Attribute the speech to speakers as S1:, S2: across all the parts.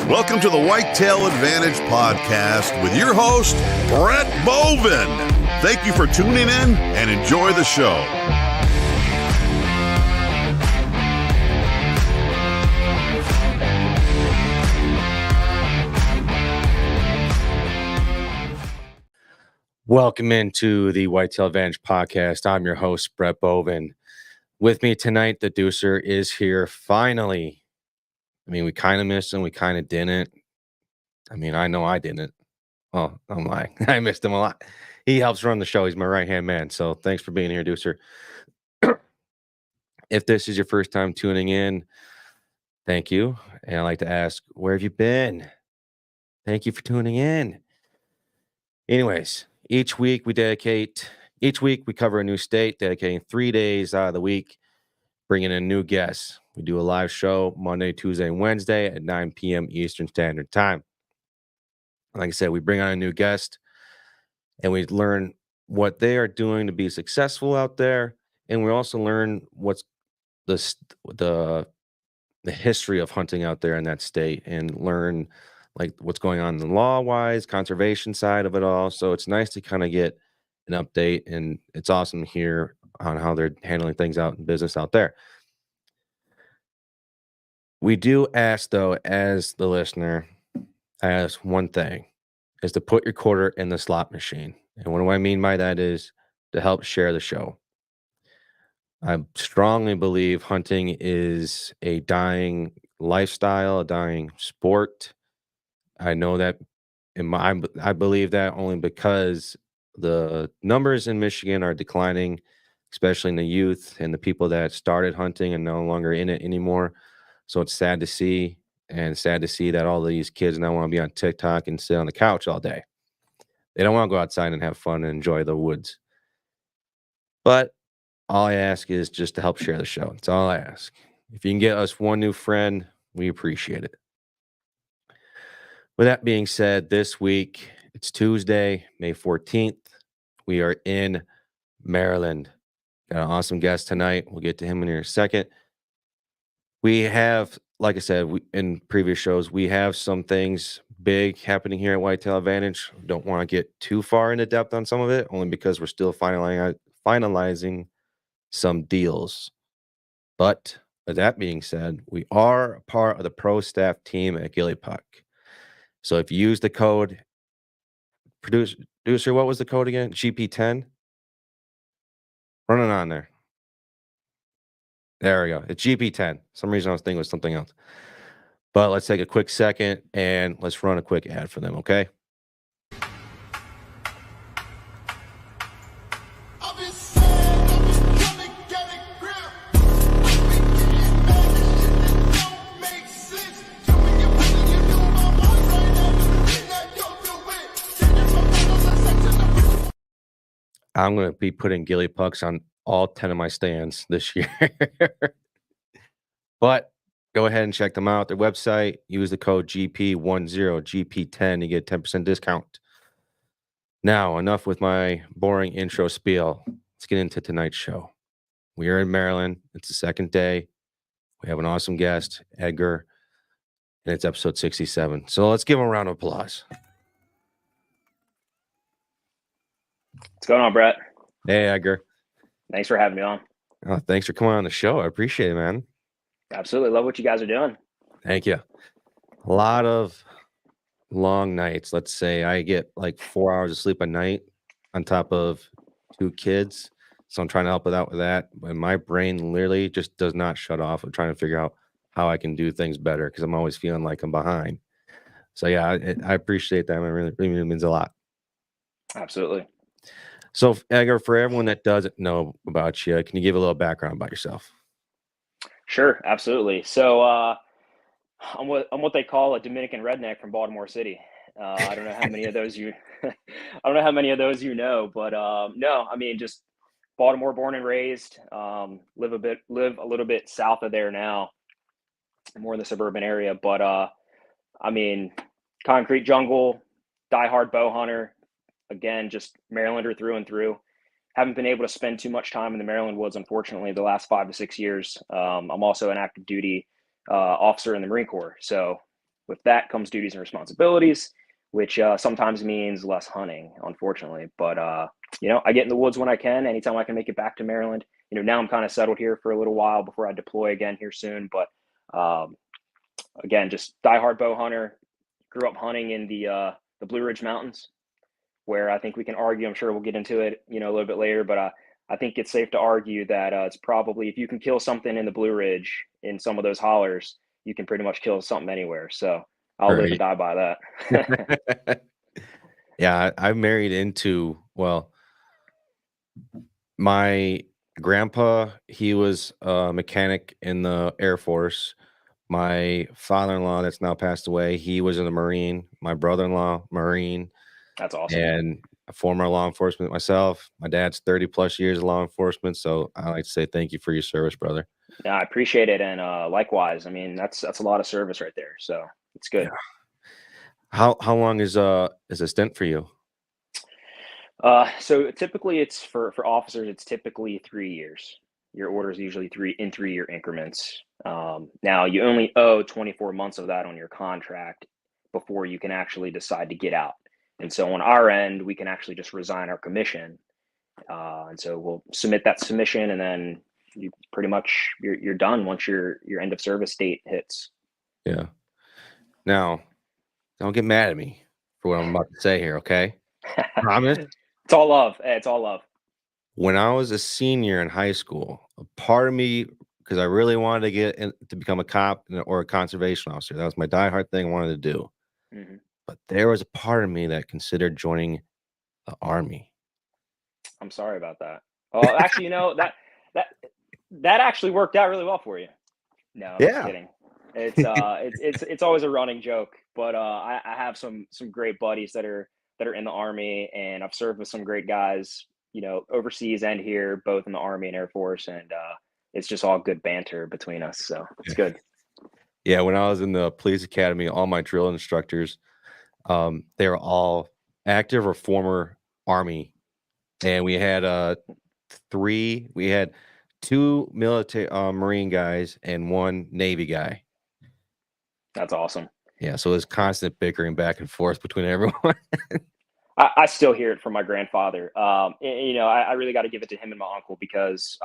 S1: Welcome to the Whitetail Advantage Podcast with your host, Brett Bovin. Thank you for tuning in and enjoy the show.
S2: Welcome into the Whitetail Advantage Podcast. I'm your host, Brett Bovin. With me tonight, the Deucer is here finally. I mean, we kind of missed him. We kind of didn't. I mean, I know I didn't. Oh, I'm lying. I missed him a lot. He helps run the show. He's my right-hand man. So thanks for being here, Deucer. If this is your first time tuning in, thank you. And I'd like to ask, where have you been? Thank you for tuning in. Anyways, each week we cover a new state, dedicating 3 days out of the week, bringing in new guests. We do a live show Monday, Tuesday, and Wednesday at 9 p.m. Eastern Standard Time. Like I said, we bring on a new guest and we learn what they are doing to be successful out there. And we also learn what's the history of hunting out there in that state, and learn like what's going on in the law-wise, conservation side of it all. So it's nice to kind of get an update, and it's awesome to hear on how they're handling things out in business out there. We do ask, though, as the listener, ask one thing, is to put your quarter in the slot machine. And what do I mean by that is to help share the show. I strongly believe hunting is a dying lifestyle, a dying sport. I know that I believe that only because the numbers in Michigan are declining, especially in the youth and the people that started hunting and no longer in it anymore. So it's sad to see, and sad to see that all these kids now want to be on TikTok and sit on the couch all day. They don't want to go outside and have fun and enjoy the woods. But all I ask is just to help share the show. That's all I ask. If you can get us one new friend, we appreciate it. With that being said, this week, it's Tuesday, May 14th. We are in Maryland. Got an awesome guest tonight. We'll get to him in here in a second. We have, like I said, in previous shows, we have some things big happening here at Whitetail Advantage. Don't want to get too far into depth on some of it, only because we're still finalizing some deals. But with that being said, we are a part of the pro staff team at Gilly Puck. So if you use the code, producer, what was the code again? GP10? Run it on there. There we go. It's GP10. Some reason I was thinking it was something else. But let's take a quick second and let's run a quick ad for them, okay? I'm going to be putting Gilly Pucks on all 10 of my stands this year. But go ahead and check them out. Their website, use the code GP10, GP10, you get a 10% discount. Now, enough with my boring intro spiel. Let's get into tonight's show. We are in Maryland. It's the second day. We have an awesome guest, Edgar, and it's episode 67. So let's give him a round of applause.
S3: What's going on, Brett?
S2: Hey, Edgar.
S3: Thanks for having me on.
S2: Oh, thanks for coming on the show. I appreciate it, man.
S3: Absolutely. Love what you guys are doing.
S2: Thank you. A lot of long nights. Let's say I get like 4 hours of sleep a night on top of 2 kids. So I'm trying to help out with that. And my brain literally just does not shut off. I'm trying to figure out how I can do things better because I'm always feeling like I'm behind. So yeah, I appreciate that. It really means a lot.
S3: Absolutely.
S2: So Edgar, for everyone that doesn't know about you, can you give a little background about yourself?
S3: Sure, absolutely. So I'm what they call a Dominican redneck from Baltimore City. I don't know how many of those you know, but no, I mean, just Baltimore born and raised, live a little bit south of there now, more in the suburban area, but I mean, concrete jungle, diehard bow hunter, again, just Marylander through and through. Haven't been able to spend too much time in the Maryland woods, unfortunately, the last 5 to 6 years. I'm also an active duty officer in the Marine Corps. So with that comes duties and responsibilities, which sometimes means less hunting, unfortunately. But I get in the woods when I can. Anytime I can make it back to Maryland. Now I'm kind of settled here for a little while before I deploy again here soon. But again, just diehard bow hunter. Grew up hunting in the Blue Ridge Mountains, where I think we can argue. I'm sure we'll get into it, a little bit later. But I think it's safe to argue that it's probably, if you can kill something in the Blue Ridge in some of those hollers, you can pretty much kill something anywhere. So I'll live and die by that.
S2: Yeah, I married into, my grandpa, he was a mechanic in the Air Force. My father-in-law that's now passed away, he was in the Marine. My brother-in-law, Marine.
S3: That's awesome.
S2: And a former law enforcement myself. My dad's 30 plus years of law enforcement. So I like to say thank you for your service, brother.
S3: Yeah, I appreciate it. And likewise, I mean, that's a lot of service right there. So it's good.
S2: Yeah. How long is a stint for you?
S3: So typically it's for officers, it's typically 3 years. Your order is usually 3-year increments. Now you only owe 24 months of that on your contract before you can actually decide to get out. And so on our end, we can actually just resign our commission. And so we'll submit that submission, and then you pretty much you're done once your end of service date hits.
S2: Yeah. Now, don't get mad at me for what I'm about to say here, okay? Promise.
S3: It's all love. It's all love.
S2: When I was a senior in high school, a part of me, because I really wanted to get to become a cop or a conservation officer, that was my diehard thing I wanted to do.
S3: Mm-hmm.
S2: But there was a part of me that considered joining the Army.
S3: I'm sorry about that. Well, actually, that actually worked out really well for you. No, I'm just kidding. It's always a running joke, but I have some great buddies that are in the Army, and I've served with some great guys, overseas and here, both in the Army and Air Force, and it's just all good banter between us, so it's good.
S2: Yeah, when I was in the police academy, all my drill instructors, they were all active or former Army, and we had two military Marine guys and one Navy guy.
S3: That's awesome.
S2: Yeah, so it was constant bickering back and forth between everyone.
S3: I still hear it from my grandfather. I really got to give it to him and my uncle, because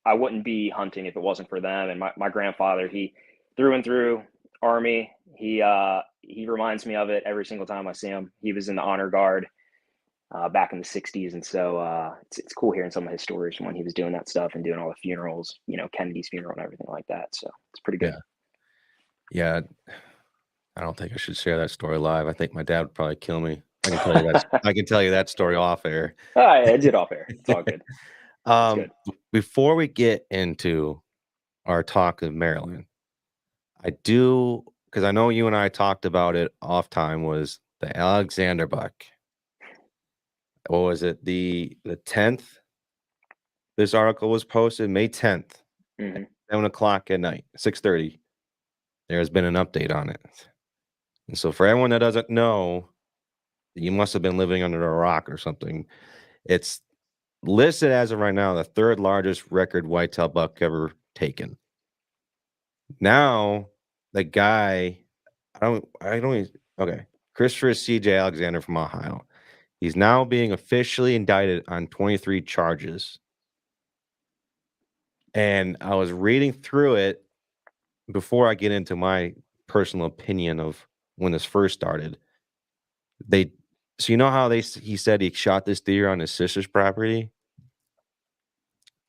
S3: I wouldn't be hunting if it wasn't for them. And my grandfather, he through and through Army. He reminds me of it every single time I see him. He was in the honor guard back in the 60s. And so it's cool hearing some of his stories from when he was doing that stuff and doing all the funerals, Kennedy's funeral and everything like that. So it's pretty good.
S2: Yeah. I don't think I should share that story live. I think my dad would probably kill me. I can tell you that story off air.
S3: I did off air. It's all good.
S2: Good. Before we get into our talk of Maryland, I do, because I know you and I talked about it off time, was the Alexander buck. What was it? The 10th? This article was posted May 10th, 7 o'clock at night, 6:30. There has been an update on it. And so for everyone that doesn't know, you must have been living under a rock or something. It's listed as of right now the third largest record whitetail buck ever taken. Now, the guy, Christopher C.J. Alexander from Ohio. He's now being officially indicted on 23 charges. And I was reading through it before I get into my personal opinion of when this first started. So you know how he said he shot this deer on his sister's property?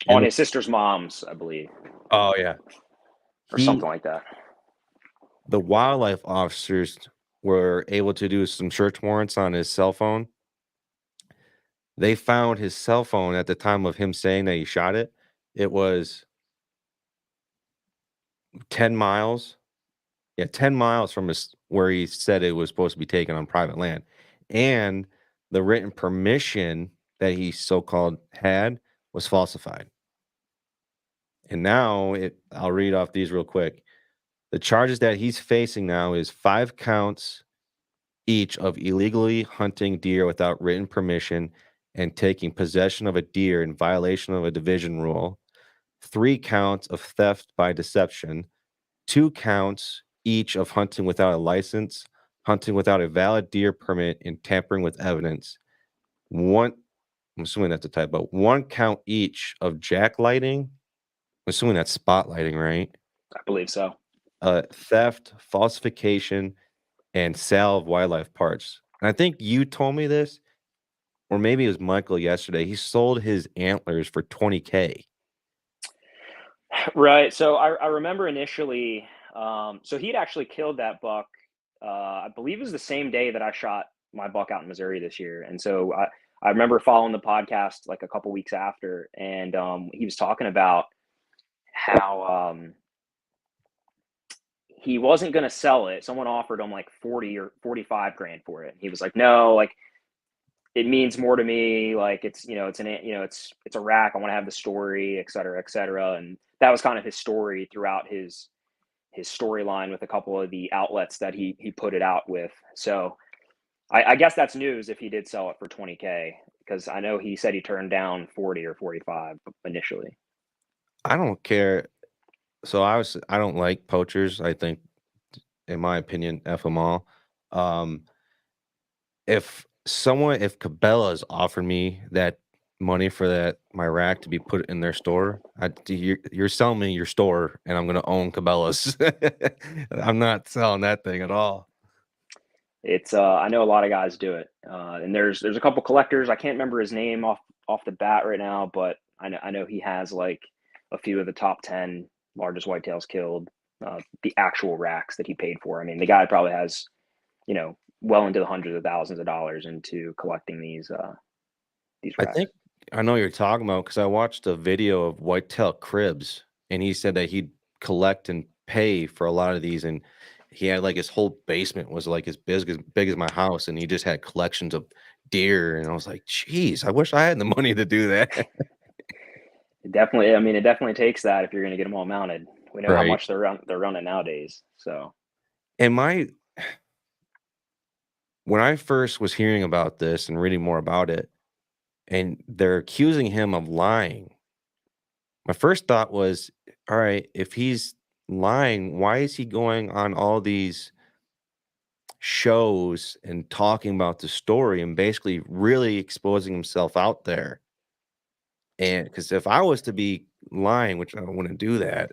S3: On his sister's mom's, I believe.
S2: Oh, yeah.
S3: Or something like that.
S2: The wildlife officers were able to do some search warrants on his cell phone. They found his cell phone at the time of him saying that he shot it. It was 10 miles. Yeah, 10 miles from where he said it was supposed to be taken on private land. And the written permission that he so-called had was falsified. And now, I'll read off these real quick. The charges that he's facing now is 5 counts each of illegally hunting deer without written permission and taking possession of a deer in violation of a division rule, 3 counts of theft by deception, 2 counts each of hunting without a license, hunting without a valid deer permit, and tampering with evidence. One, I'm assuming that's a typo. 1 count each of jacklighting. I'm assuming that's spotlighting, right?
S3: I believe so.
S2: Theft, falsification, and sale of wildlife parts. And I think you told me this, or maybe it was Michael yesterday. He sold his antlers for $20K.
S3: Right. So I remember initially, so he'd actually killed that buck. I believe it was the same day that I shot my buck out in Missouri this year. And so I remember following the podcast like a couple weeks after, and he was talking about how he wasn't going to sell it. Someone offered him like 40 or 45 grand for it. He was like, no, like it means more to me. Like it's, it's a rack. I want to have the story, et cetera, et cetera. And that was kind of his story throughout his storyline with a couple of the outlets that he put it out with. So I guess that's news if he did sell it for 20K, because I know he said he turned down 40 or 45 initially.
S2: I don't care. So I don't like poachers. I think, in my opinion, F them all. If Cabela's offered me that money for my rack to be put in their store, you're selling me your store, and I'm going to own Cabela's. I'm not selling that thing at all.
S3: It's I know a lot of guys do it, and there's a couple collectors. I can't remember his name off the bat right now, but I know he has like a few of the top 10 largest whitetails killed. The actual racks that he paid for. I mean, the guy probably has, well into the hundreds of thousands of dollars into collecting these racks.
S2: I know you're talking about, because I watched a video of Whitetail Cribs, and he said that he'd collect and pay for a lot of these, and he had like his whole basement was like as big as my house, and he just had collections of deer. And I was like, geez, I wish I had the money to do that.
S3: It definitely takes that if you're going to get them all mounted. We know
S2: Right.
S3: how much they're running nowadays. So,
S2: and when I first was hearing about this and reading more about it, and they're accusing him of lying, my first thought was, all right, if he's lying, why is he going on all these shows and talking about the story and basically really exposing himself out there? And because if I was to be lying, which I wouldn't do that,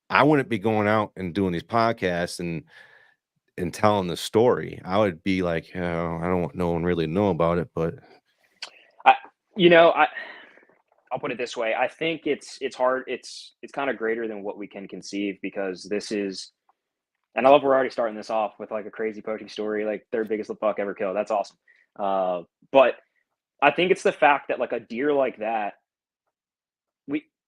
S2: I wouldn't be going out and doing these podcasts and telling the story. I would be like, oh, I don't want no one really to know about it. But
S3: I'll put it this way. I think it's hard. It's kind of greater than what we can conceive, because this is, and I love we're already starting this off with like a crazy poaching story, like third biggest buck ever killed. That's awesome. But I think it's the fact that like a deer like that,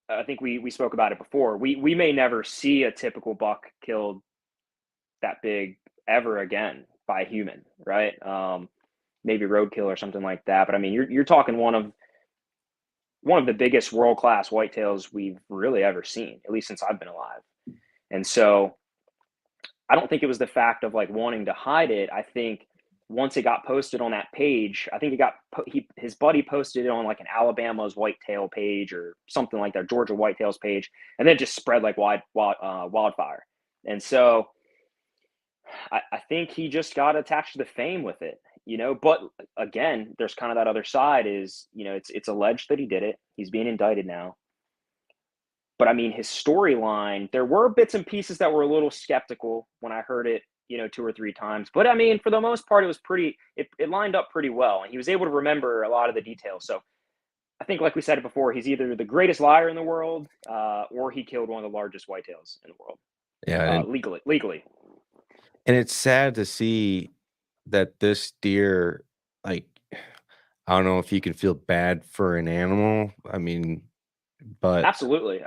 S3: I think we spoke about it before. We may never see a typical buck killed that big ever again by a human, right? Maybe roadkill or something like that. But I mean, you're talking one of the biggest world-class whitetails we've really ever seen, at least since I've been alive. And so I don't think it was the fact of like wanting to hide it. I think once it got posted on that page, I think his buddy posted it on like an Alabama's whitetail page or something like that, Georgia whitetails page, and then just spread like wildfire. And so I think he just got attached to the fame with it, but again, there's kind of that other side is, it's alleged that he did it. He's being indicted now. But I mean, his storyline, there were bits and pieces that were a little skeptical when I heard it, 2 or 3 times. But I mean, for the most part, it was it lined up pretty well. And he was able to remember a lot of the details. So I think, like we said before, he's either the greatest liar in the world, or he killed one of the largest whitetails in the world.
S2: yeah,
S3: legally.
S2: and it's sad to see that this deer, like, I don't know if you can feel bad for an animal. I mean, but
S3: Absolutely.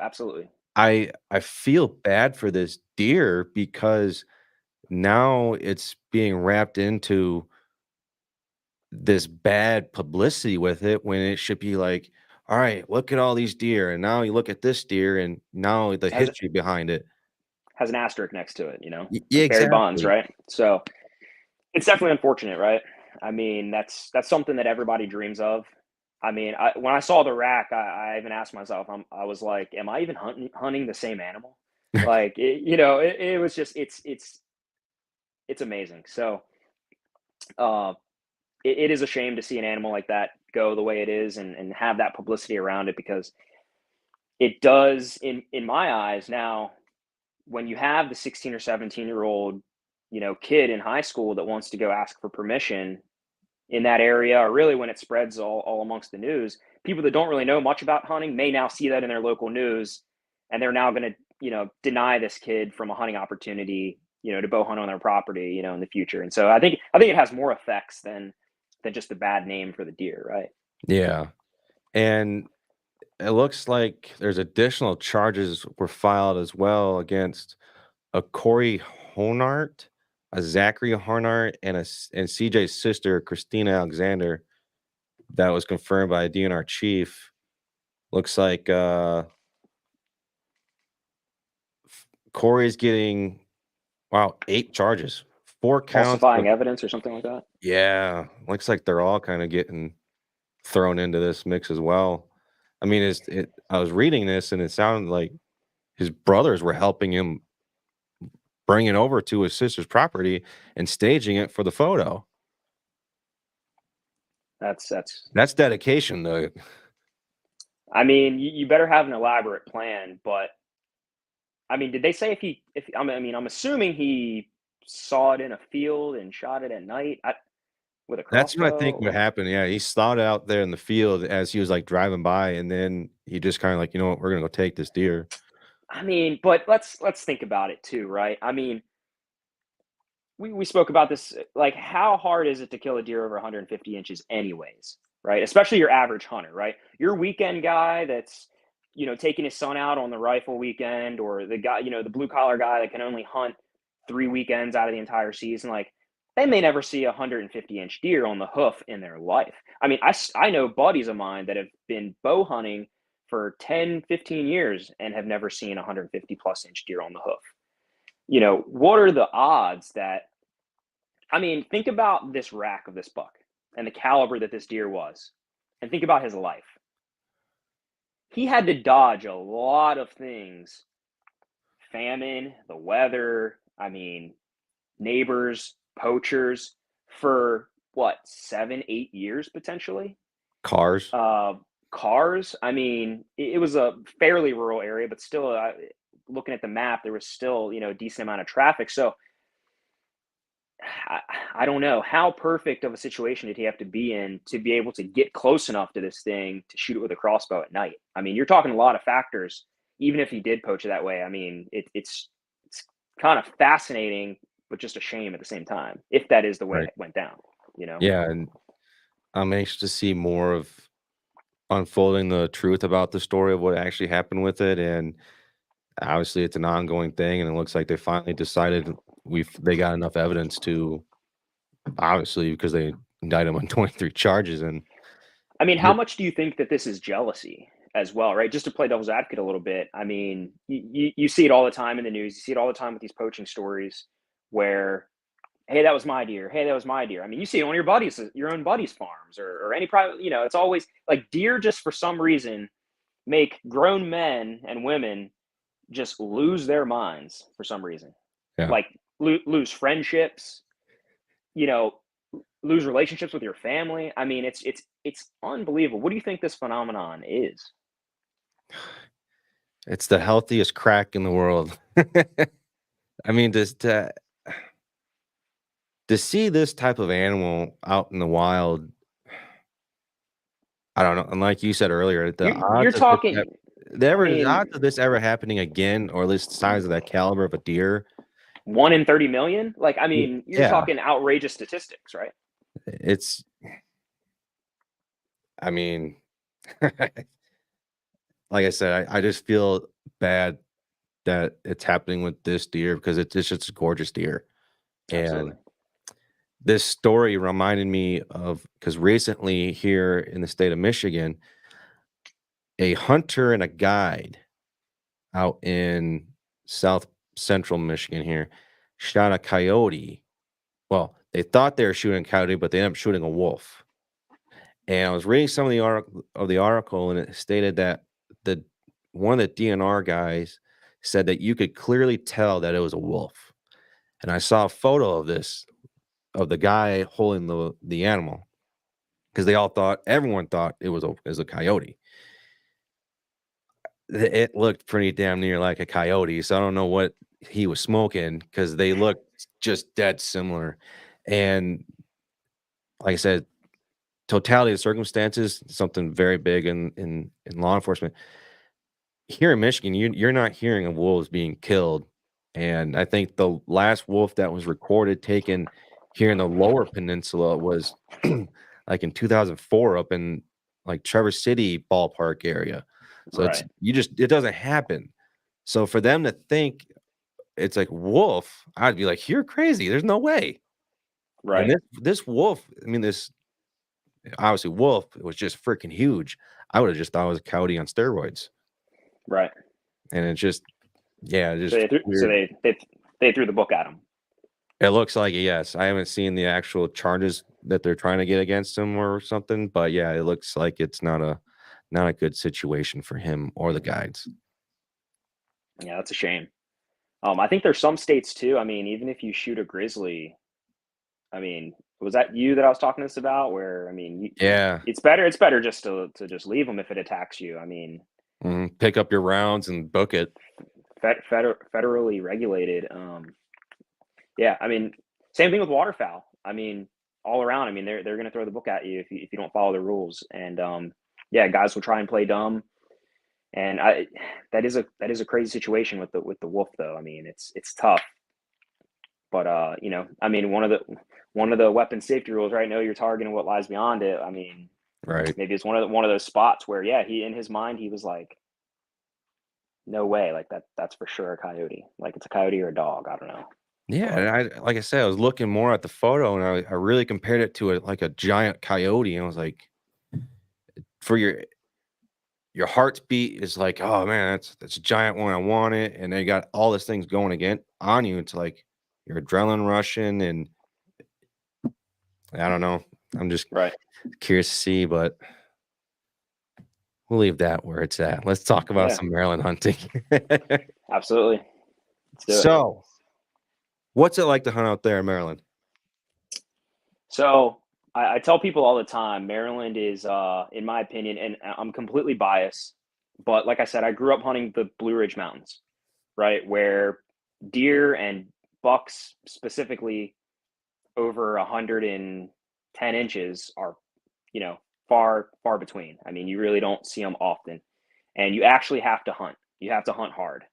S2: I feel bad for this deer, because now it's being wrapped into this bad publicity with it, when it should be like, all right, look at all these deer, and now you look at this deer, and now the history behind it
S3: has an asterisk next to it,
S2: Yeah,
S3: like
S2: exactly.
S3: Barry Bonds, right? So it's definitely unfortunate, right? I mean, that's something that everybody dreams of. I mean, when I saw the rack, I even asked myself, I was like, am I even hunting the same animal? Like, it was just, it's it's amazing. So it is a shame to see an animal like that go the way it is and have that publicity around it, because it does, in my eyes now, when you have the 16 or 17-year-old, kid in high school that wants to go ask for permission in that area, or really when it spreads all amongst the news, people that don't really know much about hunting may now see that in their local news, and they're now going to, deny this kid from a hunting opportunity, to bow hunt on their property, in the future. And so I think it has more effects than just a bad name for the deer, right?
S2: Yeah. And it looks like there's additional charges were filed as well against a Corey Honart, a Zachary Honart, and CJ's sister, Christina Alexander. That was confirmed by a DNR chief. Looks like Corey's getting 8 charges, 4 counts
S3: Falsifying evidence or something like that.
S2: Yeah, looks like they're all kind of getting thrown into this mix as well. I mean, I was reading this and it sounded like his brothers were helping him bring it over to his sister's property and staging it for the photo.
S3: That's
S2: dedication, though.
S3: I mean, you better have an elaborate plan, but I mean, did they say I'm assuming he saw it in a field and shot it at night with a crossbow?
S2: That's what I think would happen. Yeah, he saw it out there in the field as he was like driving by, and then he just kind of like, you know what, we're gonna go take this deer.
S3: I mean, but let's think about it too, right? I mean, we spoke about this, like, how hard is it to kill a deer over 150 inches anyways, right? Especially your average hunter, right? Your weekend guy that's, taking his son out on the rifle weekend, or the guy, the blue collar guy that can only hunt 3 weekends out of the entire season, like, they may never see a 150-inch deer on the hoof in their life. I mean, I know buddies of mine that have been bow hunting for 10, 15 years and have never seen a 150-plus-inch deer on the hoof. What are the odds that, I mean, think about this rack of this buck and the caliber that this deer was, and think about his life. He had to dodge a lot of things: famine, the weather, I mean, neighbors, poachers, for what, 7, 8 years potentially?
S2: Cars.
S3: I mean, it was a fairly rural area, but still, looking at the map, there was still, a decent amount of traffic. So I don't know, how perfect of a situation did he have to be in to be able to get close enough to this thing to shoot it with a crossbow at night? I mean, you're talking a lot of factors, even if he did poach it that way. I mean, it's kind of fascinating, but just a shame at the same time, if that is the way it went down,
S2: Yeah, and I'm anxious to see more of unfolding the truth about the story of what actually happened with it. And obviously it's an ongoing thing, and it looks like they finally decided they got enough evidence to, obviously, because they indicted him on 23 charges. And
S3: I mean, how much do you think that this is jealousy as well, right? Just to play devil's advocate a little bit. I mean, you see it all the time in the news. You see it all the time with these poaching stories where, hey, that was my deer. Hey, that was my deer. I mean, you see it on your own buddies' farms, or any private, it's always like deer just for some reason make grown men and women just lose their minds for some reason.
S2: Yeah.
S3: Like lose friendships, lose relationships with your family. I mean, it's unbelievable. What do you think this phenomenon is?
S2: It's the healthiest crack in the world. I mean, to see this type of animal out in the wild, I don't know. And like you said earlier, the odds of this ever happening again, or at least signs of that caliber of a deer,
S3: 1 in 30 million. Like, I mean, you're talking outrageous statistics, right?
S2: I mean, like I said, I just feel bad that it's happening with this deer, because it's just a gorgeous deer.
S3: Absolutely.
S2: And this story reminded me of, because recently here in the state of Michigan, a hunter and a guide out in south central Michigan here shot a coyote. Well, they thought they were shooting a coyote, but they ended up shooting a wolf. And I was reading some of the article, and it stated that one of the DNR guys said that you could clearly tell that it was a wolf. And I saw a photo of of the guy holding the animal, because everyone thought it was a coyote. It looked pretty damn near like a coyote, so I don't know what he was smoking, because they looked just dead similar. And like I said, totality of circumstances, something very big in law enforcement. Here in Michigan, you're not hearing of wolves being killed. And I think the last wolf that was recorded taken here in the lower peninsula was like in 2004 up in like Traverse City ballpark area. So
S3: Right.
S2: it doesn't happen. So for them to think it's like wolf, I'd be like, you're crazy. There's no way.
S3: Right.
S2: And this wolf, I mean, this obviously wolf, it was just freaking huge. I would have just thought it was a coyote on steroids.
S3: Right.
S2: And it's just, yeah, just
S3: So
S2: weird.
S3: they threw the book at him.
S2: It looks like it, yes. I haven't seen the actual charges that they're trying to get against him or something, but yeah, it looks like it's not a good situation for him or the guides.
S3: Yeah, that's a shame. I think there's some states too. I mean, even if you shoot a grizzly, I mean, was that you that I was talking to this about? Where I mean,
S2: Yeah.
S3: it's better just to just leave them if it attacks you. I mean,
S2: Pick up your rounds and book it.
S3: federally regulated. Yeah, I mean, same thing with waterfowl. I mean, all around. I mean, they're going to throw the book at you if you don't follow the rules. And yeah, guys will try and play dumb. And that is a crazy situation with the wolf, though. I mean, it's tough. But you know, I mean, one of the weapon safety rules, right? Know your target and what lies beyond it. I mean,
S2: Right.
S3: maybe it's one of those spots where, yeah, he in his mind he was like, no way, like that's for sure a coyote. Like it's a coyote or a dog. I don't know.
S2: Yeah,
S3: But
S2: and like I said, I was looking more at the photo, and I really compared it to a giant coyote, and I was like, for your heartbeat is like, oh man, that's a giant one. I want it, and they got all these things going again on you. It's like your adrenaline rushing, and I don't know. I'm just
S3: right,
S2: curious to see, but we'll leave that where it's at. Let's talk about
S3: yeah,
S2: some Maryland hunting.
S3: absolutely. Let's do it.
S2: So, what's it like to hunt out there in Maryland?
S3: So I tell people all the time, Maryland is, in my opinion, and I'm completely biased, but like I said, I grew up hunting the Blue Ridge Mountains, right, where deer and bucks specifically over 110 inches are, you know, far between. I mean, you really don't see them often, and you actually have to hunt. You have to hunt hard,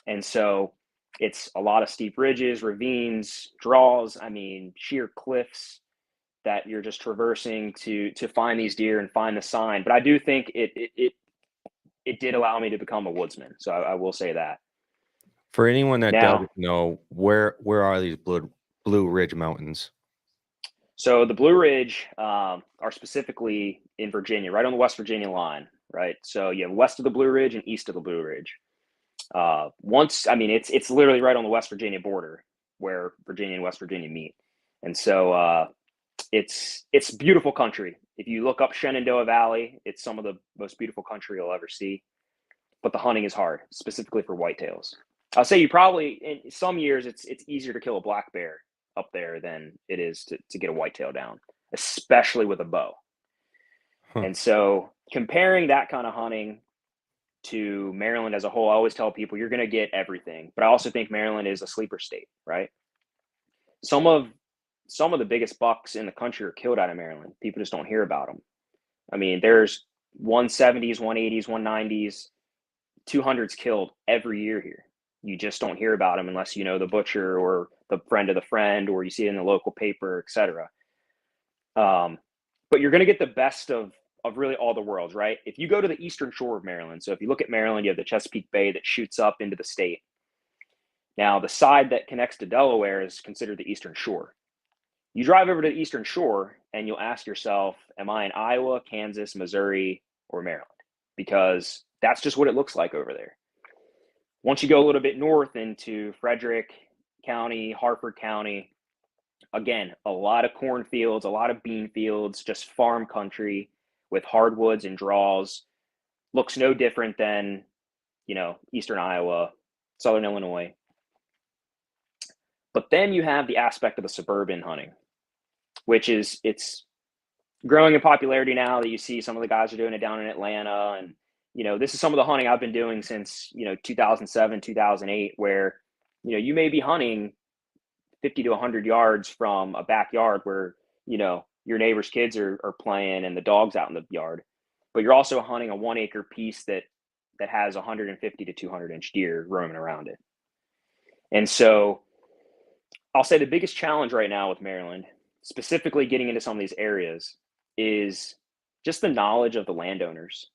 S3: and so it's a lot of steep ridges, ravines, draws. I mean, sheer cliffs that you're just traversing to find these deer and find the sign. But I do think it did allow me to become a woodsman. So I will say that.
S2: For anyone that
S3: Now,
S2: doesn't know, where are these Blue Ridge Mountains?
S3: so the Blue Ridge are specifically in Virginia, right on the West Virginia line, right? So you have west of the Blue Ridge and east of the Blue Ridge. I mean, it's literally right on the West Virginia border where Virginia and West Virginia meet. And so it's beautiful country. If you look up Shenandoah Valley, it's some of the most beautiful country you'll ever see. But the hunting is hard, specifically for whitetails. I'll say you probably in some years it's easier to kill a black bear up there than it is to get a whitetail down, especially with a bow.
S2: Huh.
S3: And so comparing that kind of hunting to Maryland as a whole, I always tell people you're going to get everything. But I also think Maryland is a sleeper state, right? Some of the biggest bucks in the country are killed out of Maryland. People just don't hear about them. I mean, there's 170s, 180s, 190s, 200s killed every year here. You just don't hear about them unless you know the butcher or the friend of the friend, or you see it in the local paper, etc. But you're going to get the best of really all the worlds, right? If you go to the eastern shore of Maryland, so if you look at Maryland, you have the Chesapeake Bay that shoots up into the state. Now, the side that connects to Delaware is considered the eastern shore. You drive over to the eastern shore and you'll ask yourself, am I in Iowa, Kansas, Missouri, or Maryland? Because that's just what it looks like over there. Once you go a little bit north into Frederick County, Harford County, again, a lot of cornfields, a lot of bean fields, just farm country with hardwoods and draws. Looks no different than, you know, eastern Iowa, southern Illinois. But then you have the aspect of the suburban hunting, which is, it's growing in popularity now that you see some of the guys are doing it down in Atlanta. And, this is some of the hunting I've been doing since, 2007, 2008, where, you may be hunting 50 to 100 yards from a backyard where, your neighbor's kids are playing and the dog's out in the yard, but you're also hunting a 1 acre piece that has 150 to 200 inch deer roaming around it. And so I'll say the biggest challenge right now with Maryland, specifically getting into some of these areas, is just the knowledge of the landowners.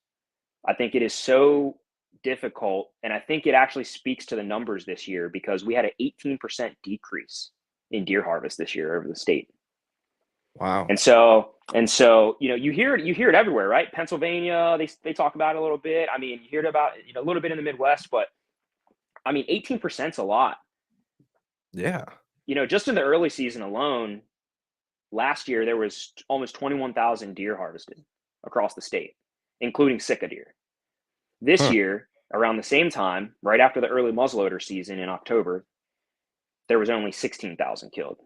S3: I think it is so difficult, and I think it actually speaks to the numbers this year, because we had an 18% decrease in deer harvest this year over the state.
S2: Wow.
S3: And so, you hear it everywhere, right? Pennsylvania, they talk about it a little bit. I mean, you hear it about, a little bit in the Midwest, but I mean, 18% is a lot.
S2: Yeah.
S3: Just in the early season alone, last year, there was almost 21,000 deer harvested across the state, including Sika deer. This year, around the same time, right after the early muzzleloader season in October, there was only 16,000 killed.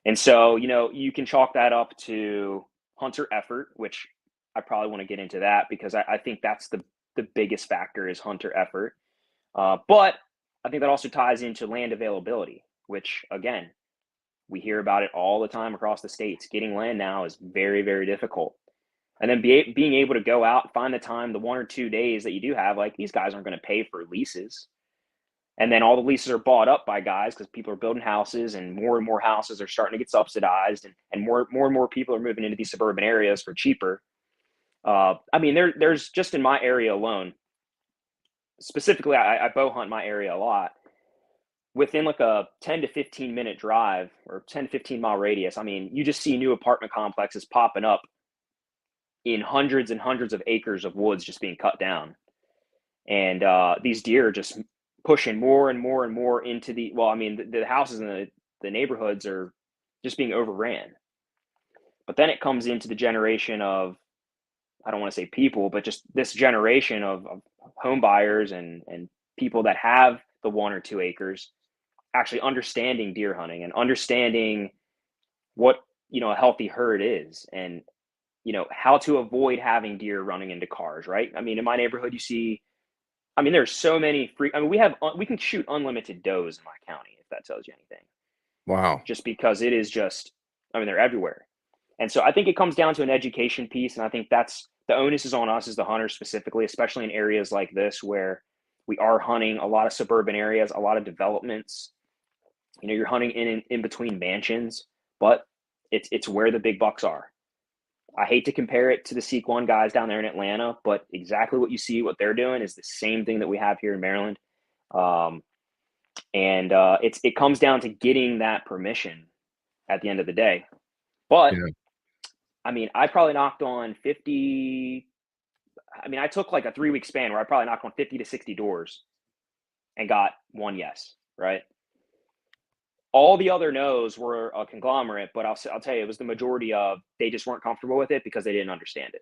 S3: And so, you can chalk that up to hunter effort, which I probably want to get into that, because I think that's the biggest factor, is hunter effort. But I think that also ties into land availability, which, again, we hear about it all the time across the states. Getting land now is very, very difficult. And then being able to go out, find the time, the 1 or 2 days that you do have, like, these guys aren't going to pay for leases. And then all the leases are bought up by guys because people are building houses, and more houses are starting to get subsidized, and more and more people are moving into these suburban areas for cheaper. I mean, there's just in my area alone, specifically, I bow hunt my area a lot. Within like a 10 to 15 minute drive, or 10 to 15 mile radius, I mean, you just see new apartment complexes popping up in hundreds and hundreds of acres of woods just being cut down. And these deer are just pushing more and more and more into the houses in the neighborhoods are just being overran. But then it comes into the generation of, I don't want to say people, but just this generation of home buyers and people that have the 1 or 2 acres, actually understanding deer hunting and understanding what, a healthy herd is, and, how to avoid having deer running into cars, right? I mean, in my neighborhood, you see, there's so many we can shoot unlimited does in my county, if that tells you anything.
S2: Wow.
S3: Just because it is just, they're everywhere. And so I think it comes down to an education piece. And I think that's the onus is on us as the hunters specifically, especially in areas like this, where we are hunting a lot of suburban areas, a lot of developments. You're hunting in between mansions, but it's where the big bucks are. I hate to compare it to the Seek One guys down there in Atlanta, but exactly what you see, what they're doing, is the same thing that we have here in Maryland. It comes down to getting that permission at the end of the day. But yeah. I probably knocked on 50. I took like a 3-week span where I probably knocked on 50 to 60 doors and got one yes, right? All the other no's were a conglomerate, but I'll tell you, it was the majority of, they just weren't comfortable with it because they didn't understand it.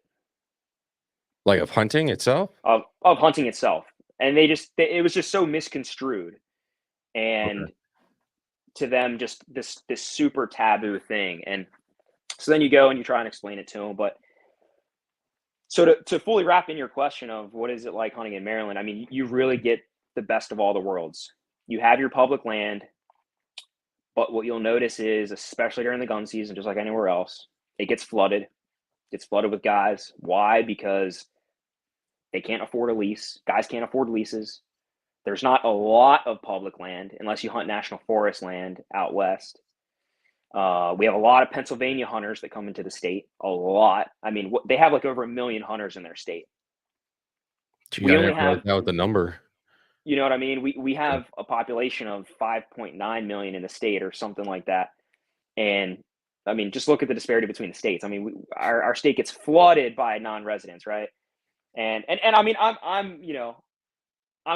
S2: Like of hunting itself?
S3: Of hunting itself. And it was just so misconstrued. And to them, just this super taboo thing. And so then you go and you try and explain it to them. But so to fully wrap in your question of what is it like hunting in Maryland, you really get the best of all the worlds. You have your public land, but what you'll notice is, especially during the gun season, just like anywhere else, it gets flooded. It's flooded with guys. Why? Because they can't afford a lease. Guys can't afford leases. There's not a lot of public land unless you hunt national forest land out west. We have a lot of Pennsylvania hunters that come into the state. A lot. They have like over 1 million hunters in their state.
S2: We only have that with the number.
S3: You know what I mean? We have a population of 5.9 million in the state or something like that. And just look at the disparity between the states. Our state gets flooded by non-residents, right? And I'm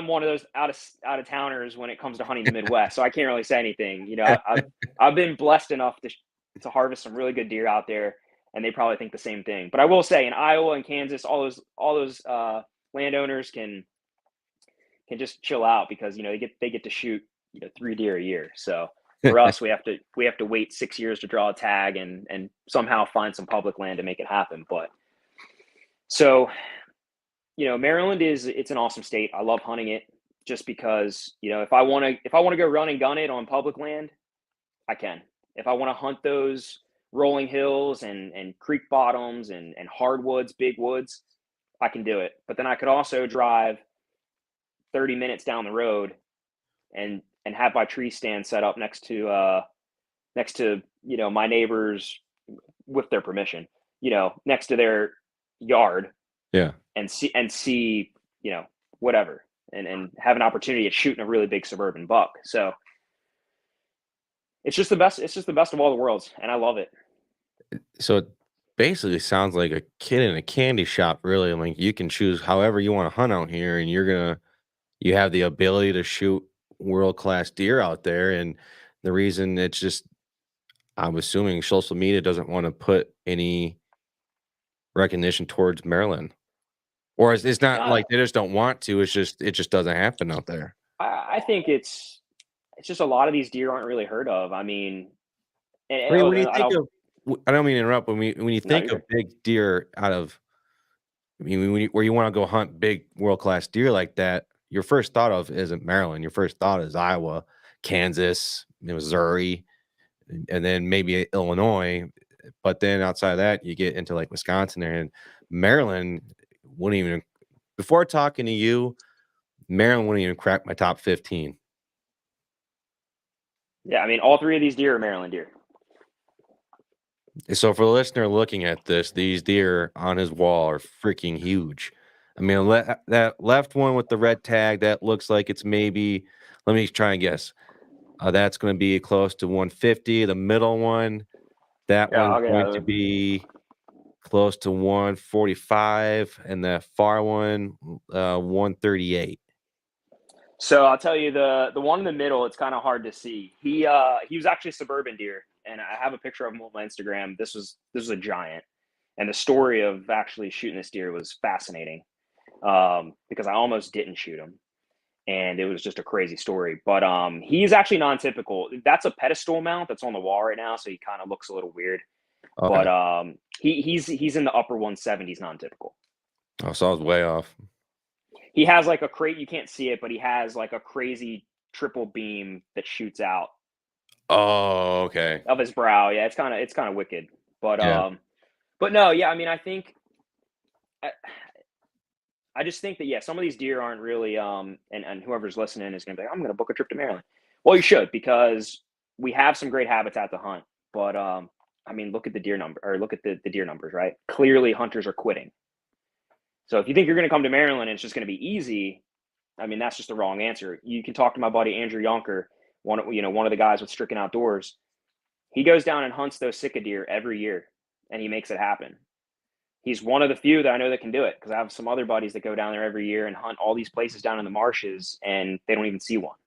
S3: one of those out of towners when it comes to hunting the Midwest, so I can't really say anything. I've been blessed enough to harvest some really good deer out there, and they probably think the same thing. But I will say, in Iowa and Kansas, all those landowners can just chill out because they get to shoot 3 deer a year. So For us, we have to wait 6 years to draw a tag and somehow find some public land to make it happen. But so, Maryland it's an awesome state. I love hunting it just because, if I want to go run and gun it on public land, I can. If I want to hunt those rolling hills and creek bottoms and hardwoods, big woods, I can do it. But then I could also drive 30 minutes down the road and have my tree stand set up next to my neighbors with their permission, next to their yard.
S2: Yeah.
S3: And see, whatever, and have an opportunity at shooting a really big suburban buck. So it's just the best. It's just the best of all the worlds, and I love it.
S2: So it basically sounds like a kid in a candy shop, really. Like you can choose however you want to hunt out here, and you have the ability to shoot world-class deer out there. And the reason it's just, I'm assuming social media doesn't want to put any recognition towards Maryland. Or it's not like they just don't want to. It just doesn't happen out there.
S3: I think it's just a lot of these deer aren't really heard of. I mean,
S2: when you think of, I don't mean to interrupt, but when you think of big deer where you want to go hunt big world-class deer like that, your first thought of isn't Maryland. Your first thought is Iowa, Kansas, Missouri, and then maybe Illinois. But then outside of that, you get into like Wisconsin there, and Maryland wouldn't even, before talking to you, Maryland wouldn't even crack my top 15.
S3: Yeah, I mean, all three of these deer are Maryland deer.
S2: So for the listener looking at this, these deer on his wall are freaking huge. I mean, that left one with the red tag, that looks like it's maybe, let me try and guess. That's going to be close to 150. The middle one, one's going to be close to 145, and the far one 138.
S3: So I'll tell you, the one in the middle, it's kind of hard to see. He was actually a suburban deer, and I have a picture of him on my Instagram. This was a giant, and the story of actually shooting this deer was fascinating, because I almost didn't shoot him, and it was just a crazy story. But he's actually non-typical. That's a pedestal mount that's on the wall right now, so he kind of looks a little weird. Okay. But he's in the upper 170s non-typical.
S2: Oh, so I was way off.
S3: He has like you can't see it, but he has like a crazy triple beam that shoots out.
S2: Oh, okay.
S3: Of his brow. Yeah, it's kind of wicked. But but no, yeah, I mean, I just think that, yeah, some of these deer aren't really and whoever's listening is gonna be like, I'm gonna book a trip to Maryland. Well, you should, because we have some great habitat to hunt. But I mean, look at the deer number, or look at the deer numbers, right? Clearly hunters are quitting. So if you think you're going to come to Maryland and it's just going to be easy, I mean, that's just the wrong answer. You can talk to my buddy Andrew Yonker, one of the guys with Stricken Outdoors. He goes down and hunts those Sika deer every year, and he makes it happen. He's one of the few that I know that can do it, because I have some other buddies that go down there every year and hunt all these places down in the marshes, and they don't even see one.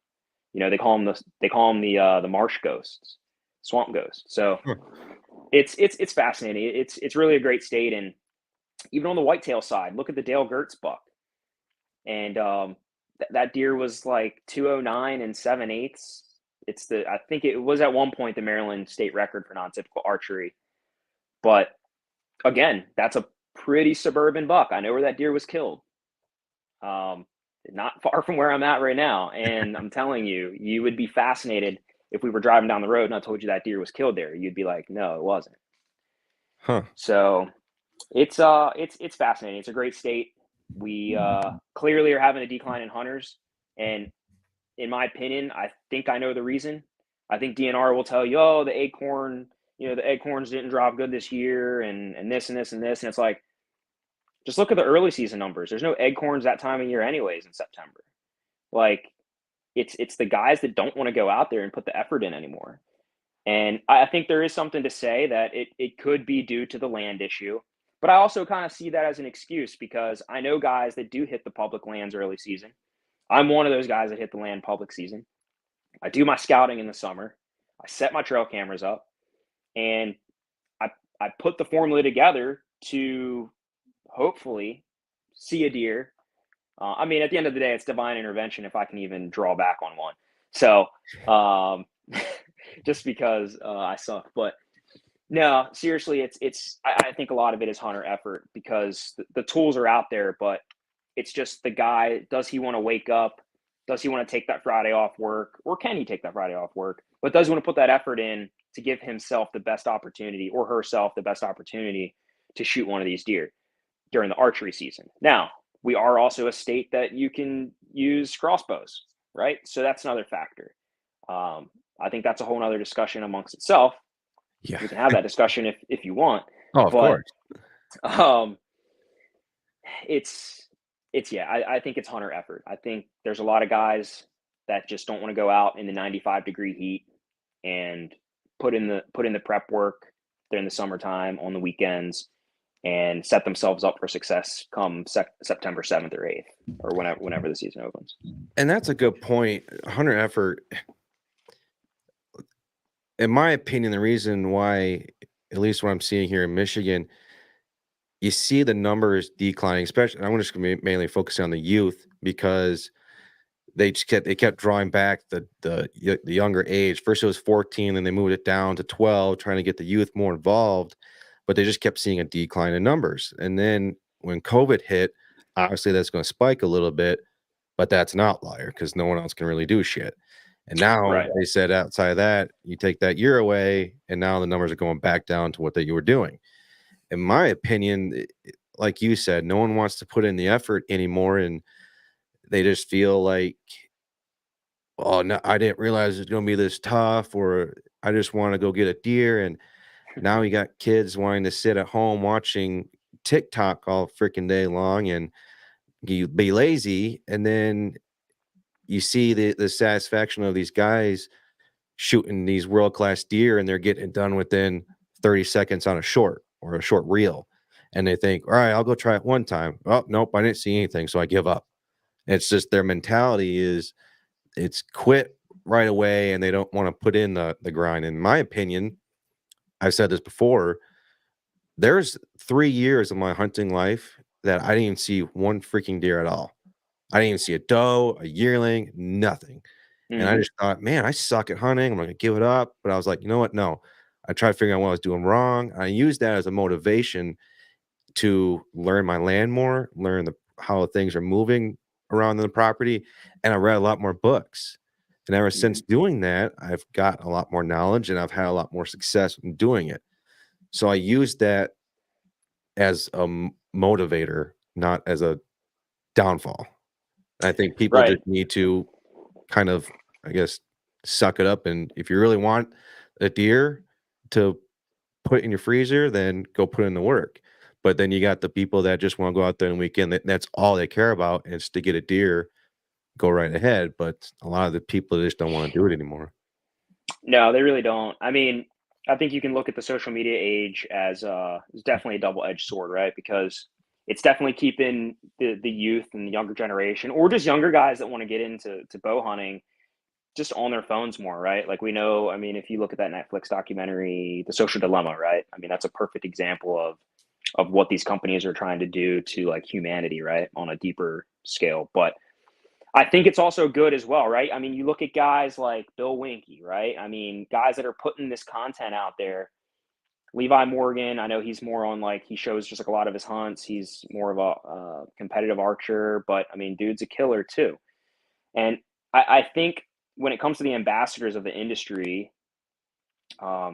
S3: They call them the marsh ghosts, swamp ghosts. So it's fascinating. It's really a great state. And even on the whitetail side, look at the Dale Gertz buck. And that deer was like 209 and 7/8. I think it was at one point the Maryland state record for non-typical archery. But again, that's a pretty suburban buck. I know where that deer was killed. Not far from where I'm at right now. And I'm telling you, you would be fascinated if we were driving down the road and I told you that deer was killed there. You'd be like, no, it wasn't.
S2: Huh.
S3: So it's fascinating. It's a great state. We clearly are having a decline in hunters, and in my opinion, I think I know the reason. I think DNR will tell you, oh, the acorns didn't drop good this year, and this and this and this, and it's like, just look at the early season numbers. There's no acorns that time of year anyways in September. Like, it's the guys that don't want to go out there and put the effort in anymore. And I think there is something to say that it could be due to the land issue. But I also kind of see that as an excuse, because I know guys that do hit the public lands early season. I'm one of those guys that hit the land public season. I do my scouting in the summer. I set my trail cameras up, and I put the formula together to hopefully see a deer. I mean, at the end of the day, it's divine intervention if I can even draw back on one. So, just because I suck. But no, seriously, I think a lot of it is hunter effort because the tools are out there, but it's just the guy, does he want to wake up? Does he want to take that Friday off work, or can he take that Friday off work? But does he want to put that effort in to give himself the best opportunity, or herself the best opportunity, to shoot one of these deer during the archery season? Now, we are also a state that you can use crossbows, right? So that's another factor. I think that's a whole other discussion amongst itself.
S2: Yeah.
S3: We can have that discussion if you want.
S2: Oh, of course.
S3: I think it's hunter effort. I think there's a lot of guys that just don't want to go out in the 95-degree heat and put in the prep work during the summertime on the weekends and set themselves up for success come September 7th or 8th, or whenever the season opens.
S2: And that's a good point. Hunter effort, in my opinion, the reason why, at least what I'm seeing here in Michigan, you see the numbers declining, especially, I'm just going to mainly focus on the youth, because they kept drawing back the younger age. First it was 14, then they moved it down to 12, trying to get the youth more involved, but they just kept seeing a decline in numbers. And then when COVID hit, obviously that's going to spike a little bit, but that's an outlier because no one else can really do shit. And now they said outside of that, you take that year away, and now the numbers are going back down to what you were doing. In my opinion, like you said, no one wants to put in the effort anymore, and they just feel like, oh, no, I didn't realize it's going to be this tough, or I just want to go get a deer. And now you got kids wanting to sit at home watching TikTok all freaking day long and you be lazy. And then you see the satisfaction of these guys shooting these world-class deer, and they're getting it done within 30 seconds on a short or a short reel. And they think, all right, I'll go try it one time. Oh, nope, I didn't see anything, so I give up. It's just their mentality is it's quit right away, and they don't want to put in the grind. In my opinion, I've said this before, there's 3 years of my hunting life that I didn't even see one freaking deer at all. I didn't even see a doe, a yearling, nothing. And I just thought, man, I suck at hunting. I'm going to give it up. But I was like, you know what? No. I tried figuring out what I was doing wrong. I used that as a motivation to learn my land more, learn how things are moving around the property. And I read a lot more books. And ever since doing that, I've got a lot more knowledge, and I've had a lot more success in doing it. So I used that as a motivator, not as a downfall. I think people just need to kind of, I guess, suck it up. And if you really want a deer to put in your freezer, then go put in the work. But then you got the people that just want to go out there on the weekend. That's all they care about is to get a deer, go right ahead. But a lot of the people just don't want to do it anymore.
S3: No, they really don't. I mean, I think you can look at the social media age as definitely a double-edged sword, right? Because it's definitely keeping the youth and the younger generation, or just younger guys that want to get into bow hunting, just on their phones more, right? Like we know, I mean, if you look at that Netflix documentary, The Social Dilemma, right? I mean, that's a perfect example of what these companies are trying to do to like humanity, right? On a deeper scale. But I think it's also good as well, right? I mean, you look at guys like Bill Winke, right? I mean, guys that are putting this content out there. Levi Morgan, I know he's more on like, he shows just like a lot of his hunts. He's more of a competitive archer, but I mean, dude's a killer too. And I think when it comes to the ambassadors of the industry, I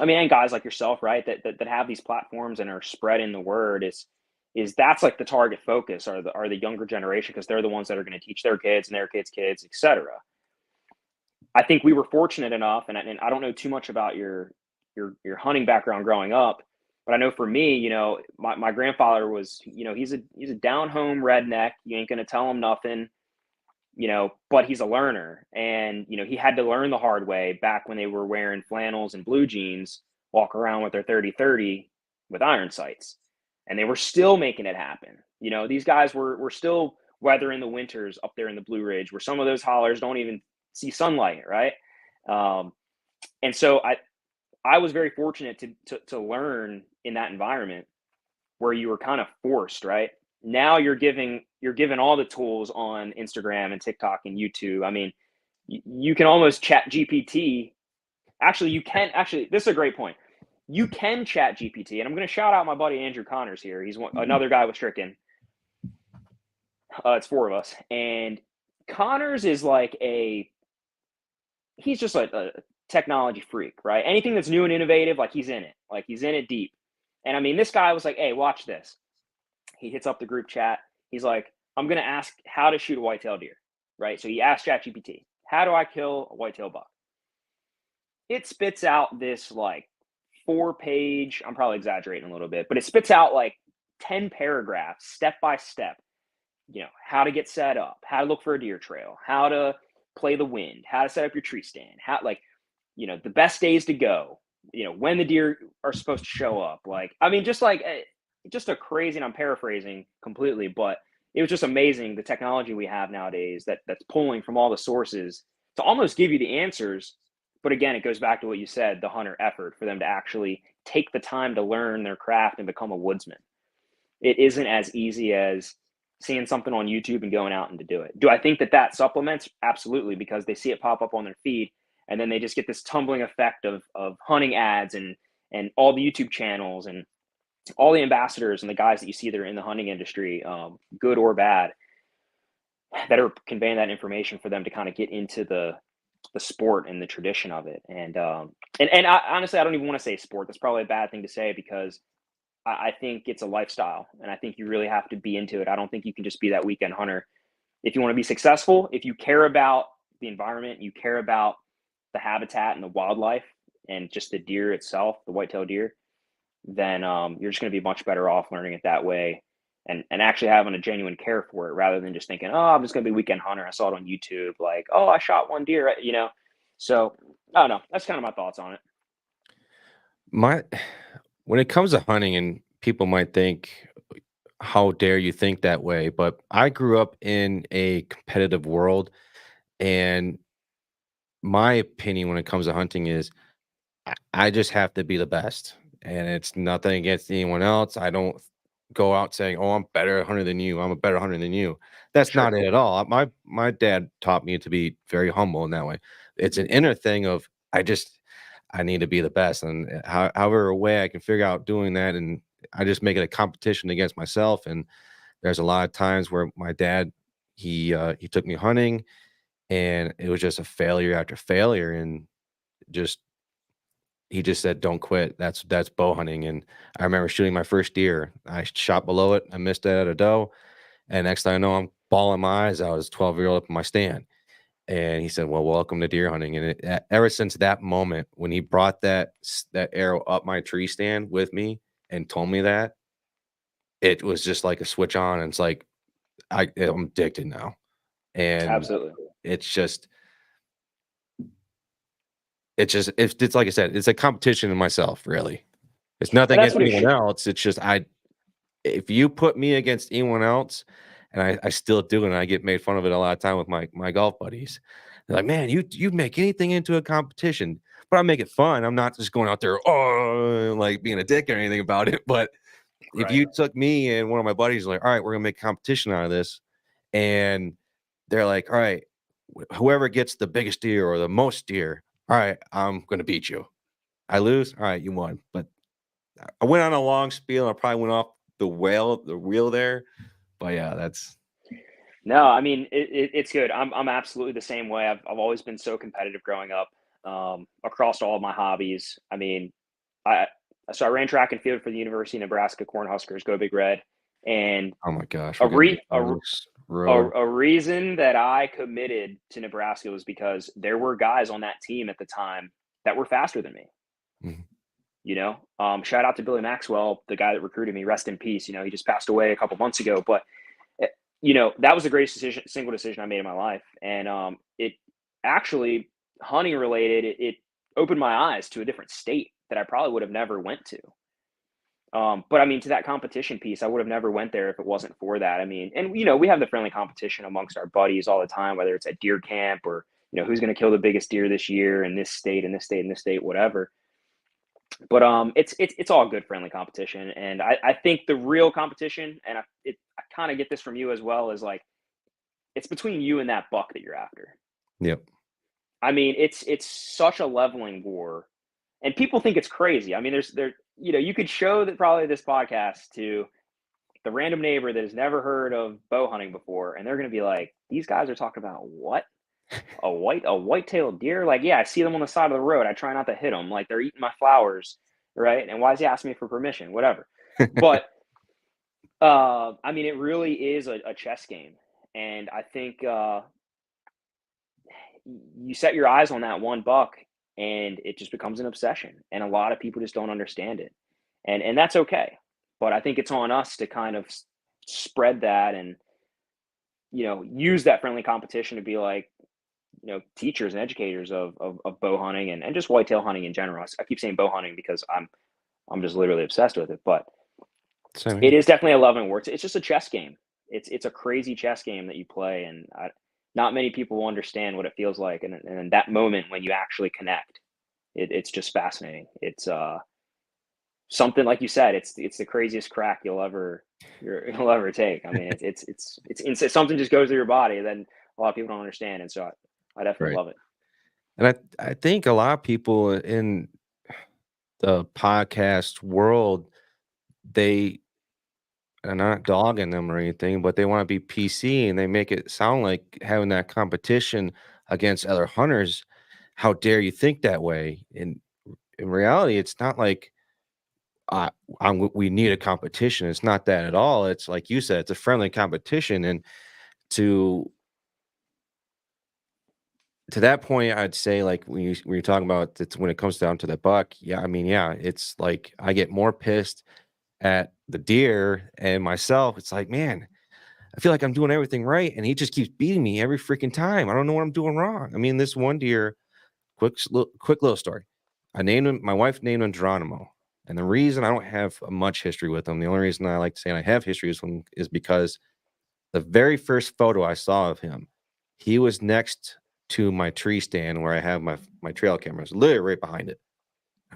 S3: mean, and guys like yourself, right, that have these platforms and are spreading the word, is that's like the target focus are the younger generation, because they're the ones that are going to teach their kids and their kids' kids, etc. I think we were fortunate enough, and I don't know too much about your hunting background growing up, but I know for me, you know, my grandfather was, you know, he's a down home redneck. You ain't going to tell him nothing, you know, but he's a learner. And, you know, he had to learn the hard way back when they were wearing flannels and blue jeans, walk around with their 30-30 with iron sights. And they were still making it happen. You know, these guys were still weathering the winters up there in the Blue Ridge, where some of those hollers don't even see sunlight, right? And so I was very fortunate to learn in that environment where you were kind of forced, right? Now you're given all the tools on Instagram and TikTok and YouTube. I mean, you can almost chat GPT Actually, you can this is a great point. You can chat GPT, and I'm going to shout out my buddy Andrew Connors here. He's another guy with Stricken. It's 4 of us, and Connors is like he's just a technology freak, right? Anything that's new and innovative, like he's in it. Like he's in it deep. And I mean, this guy was like, hey, watch this. He hits up the group chat. He's like, I'm going to ask how to shoot a whitetail deer, right? So he asked ChatGPT, how do I kill a whitetail buck? It spits out this like 4-page, I'm probably exaggerating a little bit, but it spits out like 10 paragraphs, step by step, how to get set up, how to look for a deer trail, how to play the wind, how to set up your tree stand, how the best days to go, when the deer are supposed to show up. Like, I mean, just a crazy, and I'm paraphrasing completely, but it was just amazing the technology we have nowadays that's pulling from all the sources to almost give you the answers. But again, it goes back to what you said, the hunter effort for them to actually take the time to learn their craft and become a woodsman. It isn't as easy as seeing something on YouTube and going out and to do it. Do I think that supplements? Absolutely, because they see it pop up on their feed, and then they just get this tumbling effect of hunting ads and all the YouTube channels and all the ambassadors and the guys that you see that are in the hunting industry, good or bad, that are conveying that information for them to kind of get into the sport and the tradition of it. And I, honestly, I don't even want to say sport. That's probably a bad thing to say, because I think it's a lifestyle, and I think you really have to be into it. I don't think you can just be that weekend hunter. If you want to be successful, if you care about the environment, you care about the habitat and the wildlife and just the deer itself, the whitetail deer, then you're just going to be much better off learning it that way and actually having a genuine care for it, rather than just thinking, oh, I'm just going to be a weekend hunter. I saw it on YouTube. Like, oh, I shot one deer, So I don't know. That's kind of my thoughts on it.
S2: When it comes to hunting, and people might think, how dare you think that way? But I grew up in a competitive world, and my opinion when it comes to hunting is I just have to be the best. And it's nothing against anyone else. I don't go out saying, oh, I'm better hunter than you. I'm a better hunter than you. That's
S3: Sure.
S2: not it at all. My dad taught me to be very humble in that way. It's an inner thing of I need to be the best. And however way I can figure out doing that, and I just make it a competition against myself. And there's a lot of times where my dad, he took me hunting, and it was just a failure after failure. And he just said, don't quit. That's bow hunting. And I remember shooting my first deer. I shot below it. I missed it at a doe. And next thing I know, I'm bawling my eyes out. I was 12-year-old up in my stand. And he said, well, welcome to deer hunting. And ever since that moment, when he brought that arrow up my tree stand with me and told me that, it was just like a switch on. And it's like, I'm addicted now. And
S3: Absolutely.
S2: it's like I said, it's a competition in myself, really. It's nothing against anyone else. It's just if you put me against anyone else, and I still do, and I get made fun of it a lot of time with my golf buddies. They're like, man, you make anything into a competition, but I make it fun. I'm not just going out there, like being a dick or anything about it. But if you took me and one of my buddies, like, all right, we're gonna make a competition out of this, and they're like, all right, whoever gets the biggest deer or the most deer, all right, I'm gonna beat you. I lose, all right, you won. But I went on a long spiel. I probably went off the wheel there. But yeah, that's.
S3: No, I mean, it's good. I'm absolutely the same way. I've always been so competitive growing up, across all of my hobbies. I mean, I ran track and field for the University of Nebraska Cornhuskers, go Big Red. And
S2: oh my gosh,
S3: a reason that I committed to Nebraska was because there were guys on that team at the time that were faster than me. Mm-hmm. Shout out to Billy Maxwell, the guy that recruited me, rest in peace. He just passed away a couple months ago, but that was the greatest single decision I made in my life. And it actually, hunting related, it opened my eyes to a different state that I probably would have never went to. But I mean, to that competition piece, I would have never went there if it wasn't for that. I mean, and we have the friendly competition amongst our buddies all the time, whether it's at deer camp or, who's going to kill the biggest deer this year in this state, in this state, in this state, whatever. But it's all good friendly competition. And I think the real competition, and I kind of get this from you as well, is like, it's between you and that buck that you're after.
S2: Yep.
S3: I mean, it's such a leveling war, and people think it's crazy. I mean, you could show that probably this podcast to the random neighbor that has never heard of bow hunting before, and they're going to be like, "These guys are talking about what? A white-tailed deer? Like, yeah, I see them on the side of the road. I try not to hit them. Like, they're eating my flowers, right? And why is he asking me for permission? Whatever." But I mean, it really is a chess game, and I think you set your eyes on that one buck, and it just becomes an obsession, and a lot of people just don't understand it, and that's okay. But I think it's on us to kind of spread that, and use that friendly competition to be like, teachers and educators of bow hunting and just whitetail hunting in general. I keep saying bow hunting because I'm just literally obsessed with it, but it is definitely a love and war. It's just a chess game. It's a crazy chess game that you play, and not many people will understand what it feels like. And in that moment when you actually connect, it's just fascinating. It's something, like you said, it's the craziest crack you'll ever take. I mean, it's something just goes through your body, and then a lot of people don't understand, and so I definitely love it.
S2: And I think a lot of people in the podcast world, they are not dogging them or anything, but they want to be PC, and they make it sound like having that competition against other hunters. How dare you think that way? And in reality, it's not like we need a competition. It's not that at all. It's like you said, it's a friendly competition. And to that point, I'd say, like when you're talking about it's when it comes down to the buck, yeah, I mean, yeah, it's like I get more pissed at the deer and myself. It's like, man, I feel like I'm doing everything right, and he just keeps beating me every freaking time. I don't know what I'm doing wrong. I mean, this one deer, quick little story. I named him. My wife named him Geronimo, and the reason I don't have much history with him, the only reason I like to say I have history with him, is because the very first photo I saw of him, he was next to my tree stand where I have my trail cameras, literally right behind it.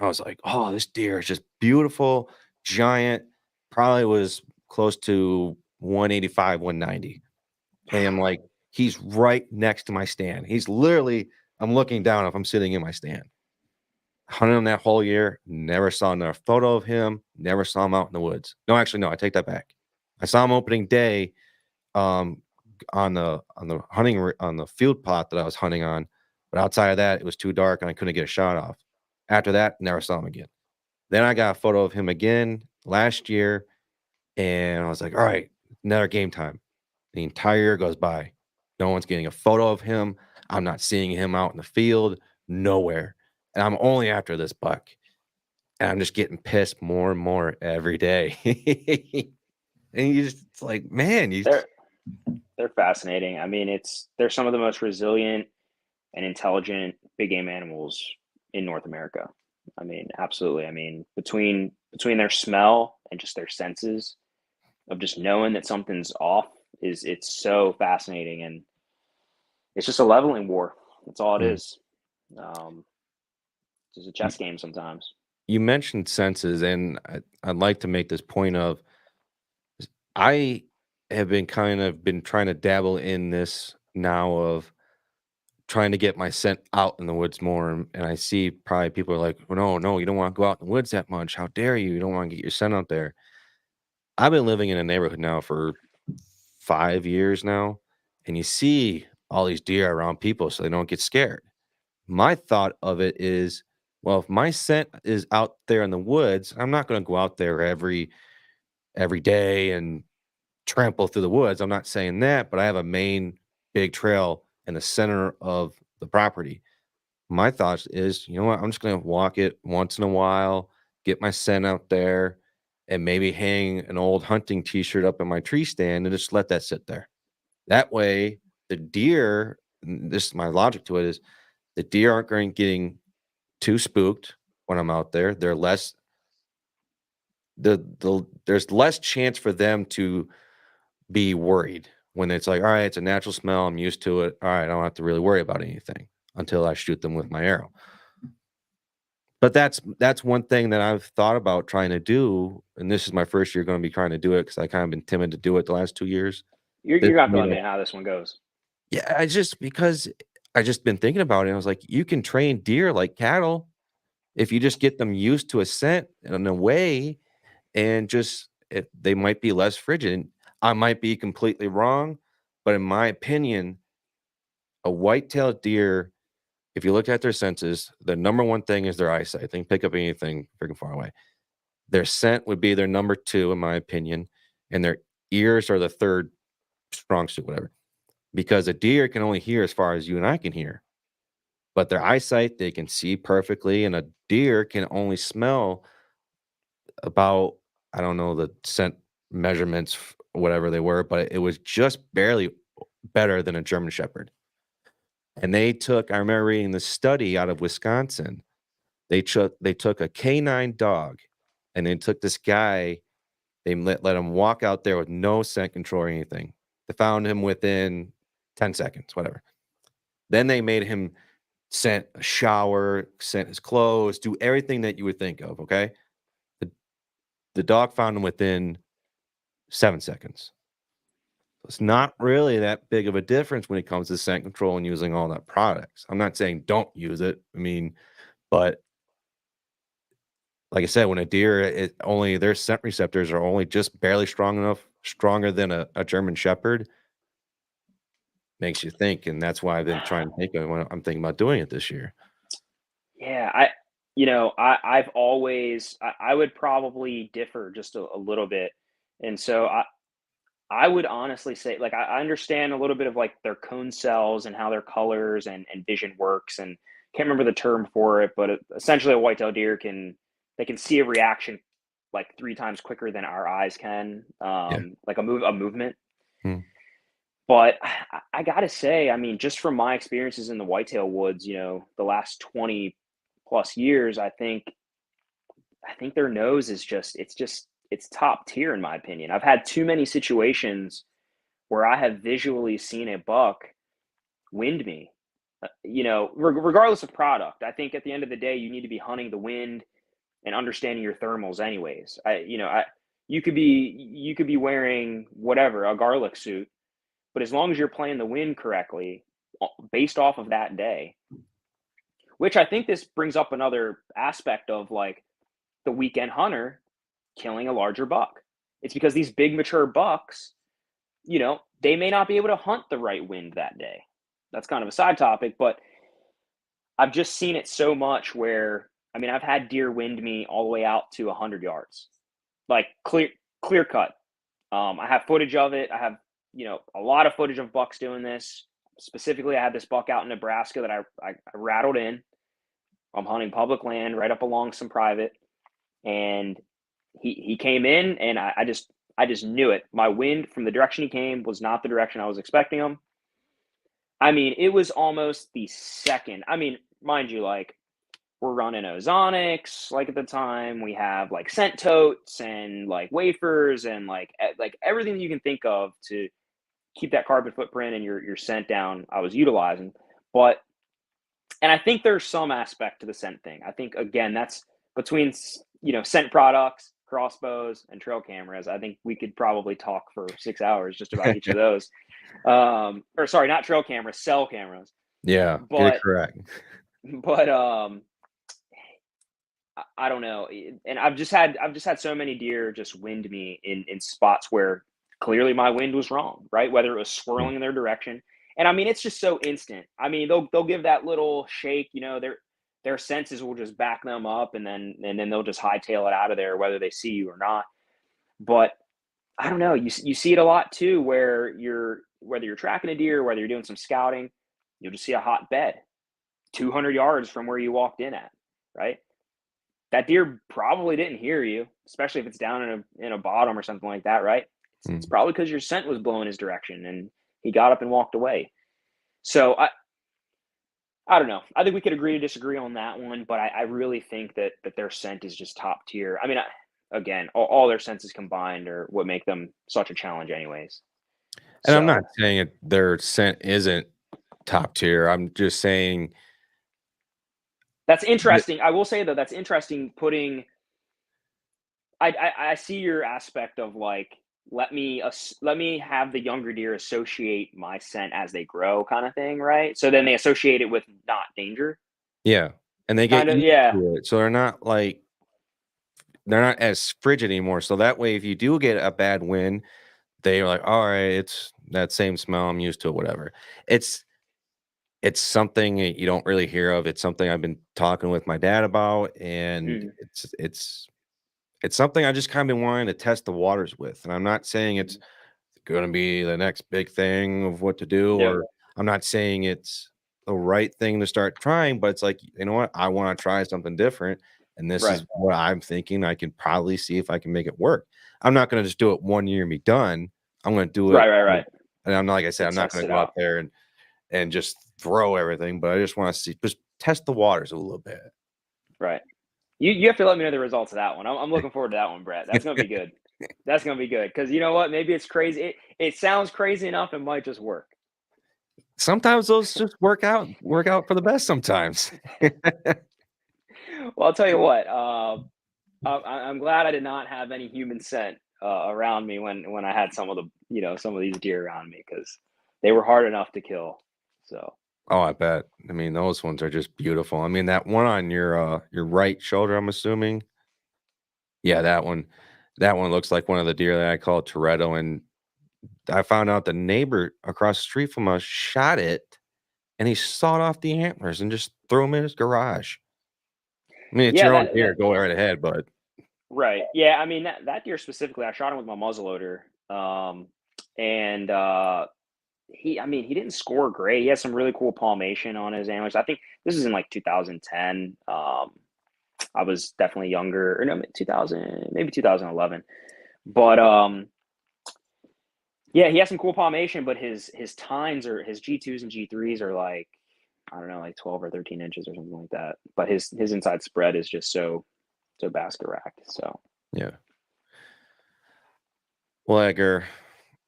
S2: I was like, oh, this deer is just beautiful, giant, probably was close to 185, 190. And I'm like, he's right next to my stand. He's literally, I'm looking down if I'm sitting in my stand. Hunted him that whole year, never saw another photo of him, never saw him out in the woods. No, actually, no, I take that back. I saw him opening day on the field plot that I was hunting on. But outside of that, it was too dark and I couldn't get a shot off. After that, never saw him again. Then I got a photo of him again last year, and I was like, all right, another game time. The entire year goes by. No one's getting a photo of him. I'm not seeing him out in the field, nowhere. And I'm only after this buck. And I'm just getting pissed more and more every day. And it's like, man,
S3: They're fascinating. I mean, they're some of the most resilient and intelligent big game animals in North America. I mean, absolutely. I mean, between their smell and just their senses of just knowing that something's off, it's so fascinating, and it's just a leveling war. That's all it is. It's just a chess game sometimes.
S2: You mentioned senses, and I'd like to make this point of, I have been trying to dabble in this now of trying to get my scent out in the woods more. And I see probably people are like, well, no, you don't want to go out in the woods that much. How dare you? You don't want to get your scent out there. I've been living in a neighborhood now for 5 years now, and you see all these deer around people so they don't get scared. My thought of it is, well, if my scent is out there in the woods, I'm not going to go out there every day and trample through the woods. I'm not saying that, but I have a main big trail in the center of the property. My thoughts is, you know what? I'm just going to walk it once in a while, get my scent out there, and maybe hang an old hunting t-shirt up in my tree stand and just let that sit there. That way, the deer, this is my logic to it, is the deer aren't getting too spooked when I'm out there. They're less, there's less chance for them to be worried when it's like, all right, it's a natural smell. I'm used to it. All right, I don't have to really worry about anything until I shoot them with my arrow. But that's one thing that I've thought about trying to do, and this is my first year going to be trying to do it because I kind of been timid to do it the last 2 years.
S3: You're not going to know how this one goes.
S2: Yeah, I just, because I just been thinking about it. And I was like, you can train deer like cattle if you just get them used to a scent and a way, and just they might be less frigid. I might be completely wrong, but in my opinion, a white-tailed deer, if you look at their senses, the number one thing is their eyesight. They can pick up anything freaking far away. Their scent would be their number two, in my opinion, and their ears are the third strong suit, whatever. Because a deer can only hear as far as you and I can hear, but their eyesight, they can see perfectly, and a deer can only smell about, I don't know the scent measurements, whatever they were, but it was just barely better than a German Shepherd. And I remember reading this study out of Wisconsin. They took a canine dog, and they took this guy. They let him walk out there with no scent control or anything. They found him within 10 seconds, whatever. Then they made him scent a shower, scent his clothes, do everything that you would think of, okay? The dog found him within 7 seconds. It's not really that big of a difference when it comes to scent control and using all that products. I'm not saying don't use it. I mean, but like I said, when a deer, only their scent receptors are only just barely stronger than a German Shepherd, makes you think. And that's why I've been trying to think of when I'm thinking about doing it this year.
S3: Yeah, I've always, I would probably differ just a little bit. And so I would honestly say, like, I understand a little bit of like their cone cells and how their colors and vision works. And can't remember the term for it, but essentially a whitetail deer they can see a reaction like 3 times quicker than our eyes can, like a movement.
S2: Hmm.
S3: But I gotta say, I mean, just from my experiences in the whitetail woods, the last 20 plus years, I think their nose is it's top tier in my opinion. I've had too many situations where I have visually seen a buck wind me. Regardless of product, I think at the end of the day, you need to be hunting the wind and understanding your thermals anyways. You could be wearing whatever, a garlic suit, but as long as you're playing the wind correctly based off of that day, which I think this brings up another aspect of like the weekend hunter killing a larger buck. It's because these big mature bucks, they may not be able to hunt the right wind that day. That's kind of a side topic, but I've just seen it so much where, I mean, I've had deer wind me all the way out to 100 yards, like clear cut. I have footage of it. I have, a lot of footage of bucks doing this. Specifically, I had this buck out in Nebraska that I rattled in. I'm hunting public land right up along some private, and he came in, and I just knew it. My wind from the direction he came was not the direction I was expecting him. I mean, it was almost the second. I mean, mind you, like, we're running ozonics, like at the time we have like scent totes and like wafers and like everything that you can think of to keep that carbon footprint and your scent down. I was utilizing, and I think there's some aspect to the scent thing. I think again, that's between, scent products, crossbows, and trail cameras. I think we could probably talk for 6 hours just about each of those. Or sorry, not trail cameras, cell cameras.
S2: Yeah, you're correct.
S3: But I don't know. And I've just had so many deer just wind me in spots where clearly my wind was wrong, right? Whether it was swirling in their direction. And I mean, it's just so instant. I mean, they'll give that little shake, their senses will just back them up, and then they'll just hightail it out of there, whether they see you or not. But I don't know. You see it a lot too, whether you're tracking a deer, whether you're doing some scouting, you'll just see a hot bed 200 yards from where you walked in at, right? That deer probably didn't hear you, especially if it's down in a bottom or something like that, right? It's probably because your scent was blowing his direction and he got up and walked away. So I don't know. I think we could agree to disagree on that one, but I really think that their scent is just top tier. I mean, again, all their senses combined are what make them such a challenge anyways.
S2: And I'm not saying their scent isn't top tier. I'm just saying
S3: that's interesting. I will say though, that's interesting putting. I see your aspect of like, let me have the younger deer associate my scent as they grow, kind of thing, right? So then they associate it with not danger.
S2: Yeah, and they get
S3: Kind of,
S2: used
S3: yeah.
S2: to it, so they're not as frigid anymore. So that way, if you do get a bad wind, they are like, all right, it's that same smell. I'm used to it. Whatever. It's it's something that you don't really hear of. It's something I've been talking with my dad about, and
S3: Mhm.
S2: it's something I just kind of been wanting to test the waters with. And I'm not saying it's going to be the next big thing of what to do,
S3: Yep.
S2: or I'm not saying it's the right thing to start trying, but it's like, you know what? I want to try something different. And this
S3: Right.
S2: is what I'm thinking. I can probably see if I can make it work. I'm not going to just do it 1 year and be done. I'm going to do it.
S3: Right.
S2: And I'm not, like I said,
S3: To
S2: I'm not
S3: test
S2: going to
S3: it
S2: go out
S3: out.
S2: there and just throw everything, but I just want to see, just test the waters a little bit.
S3: Right. You have to let me know the results of that one. I'm looking forward to that one, Brett. That's gonna be good. That's gonna be good because you know what? Maybe it's crazy. It sounds crazy enough. It might just work.
S2: Sometimes those just work out for the best sometimes.
S3: Well, I'll tell you what. I'm glad I did not have any human scent around me when I had some of some of these deer around me because they were hard enough to kill. So
S2: Oh, I bet. I mean, those ones are just beautiful. I mean, that one on your right shoulder, I'm assuming. Yeah, that one looks like one of the deer that I call Toretto. And I found out the neighbor across the street from us shot it and he sawed off the antlers and just threw them in his garage. I mean, it's
S3: yeah,
S2: your own
S3: that
S2: deer, go right ahead, but
S3: right. Yeah, I mean that deer specifically, I shot him with my muzzleloader. And I mean, he didn't score great. He has some really cool palmation on his antlers. I think this is in like 2010. I was definitely younger, or no, 2000, maybe 2011. But yeah, he has some cool palmation, but his tines or his G2s and G3s are like, I don't know, like 12 or 13 inches or something like that. But his inside spread is just so basket racked. So
S2: yeah. Well, Edgar,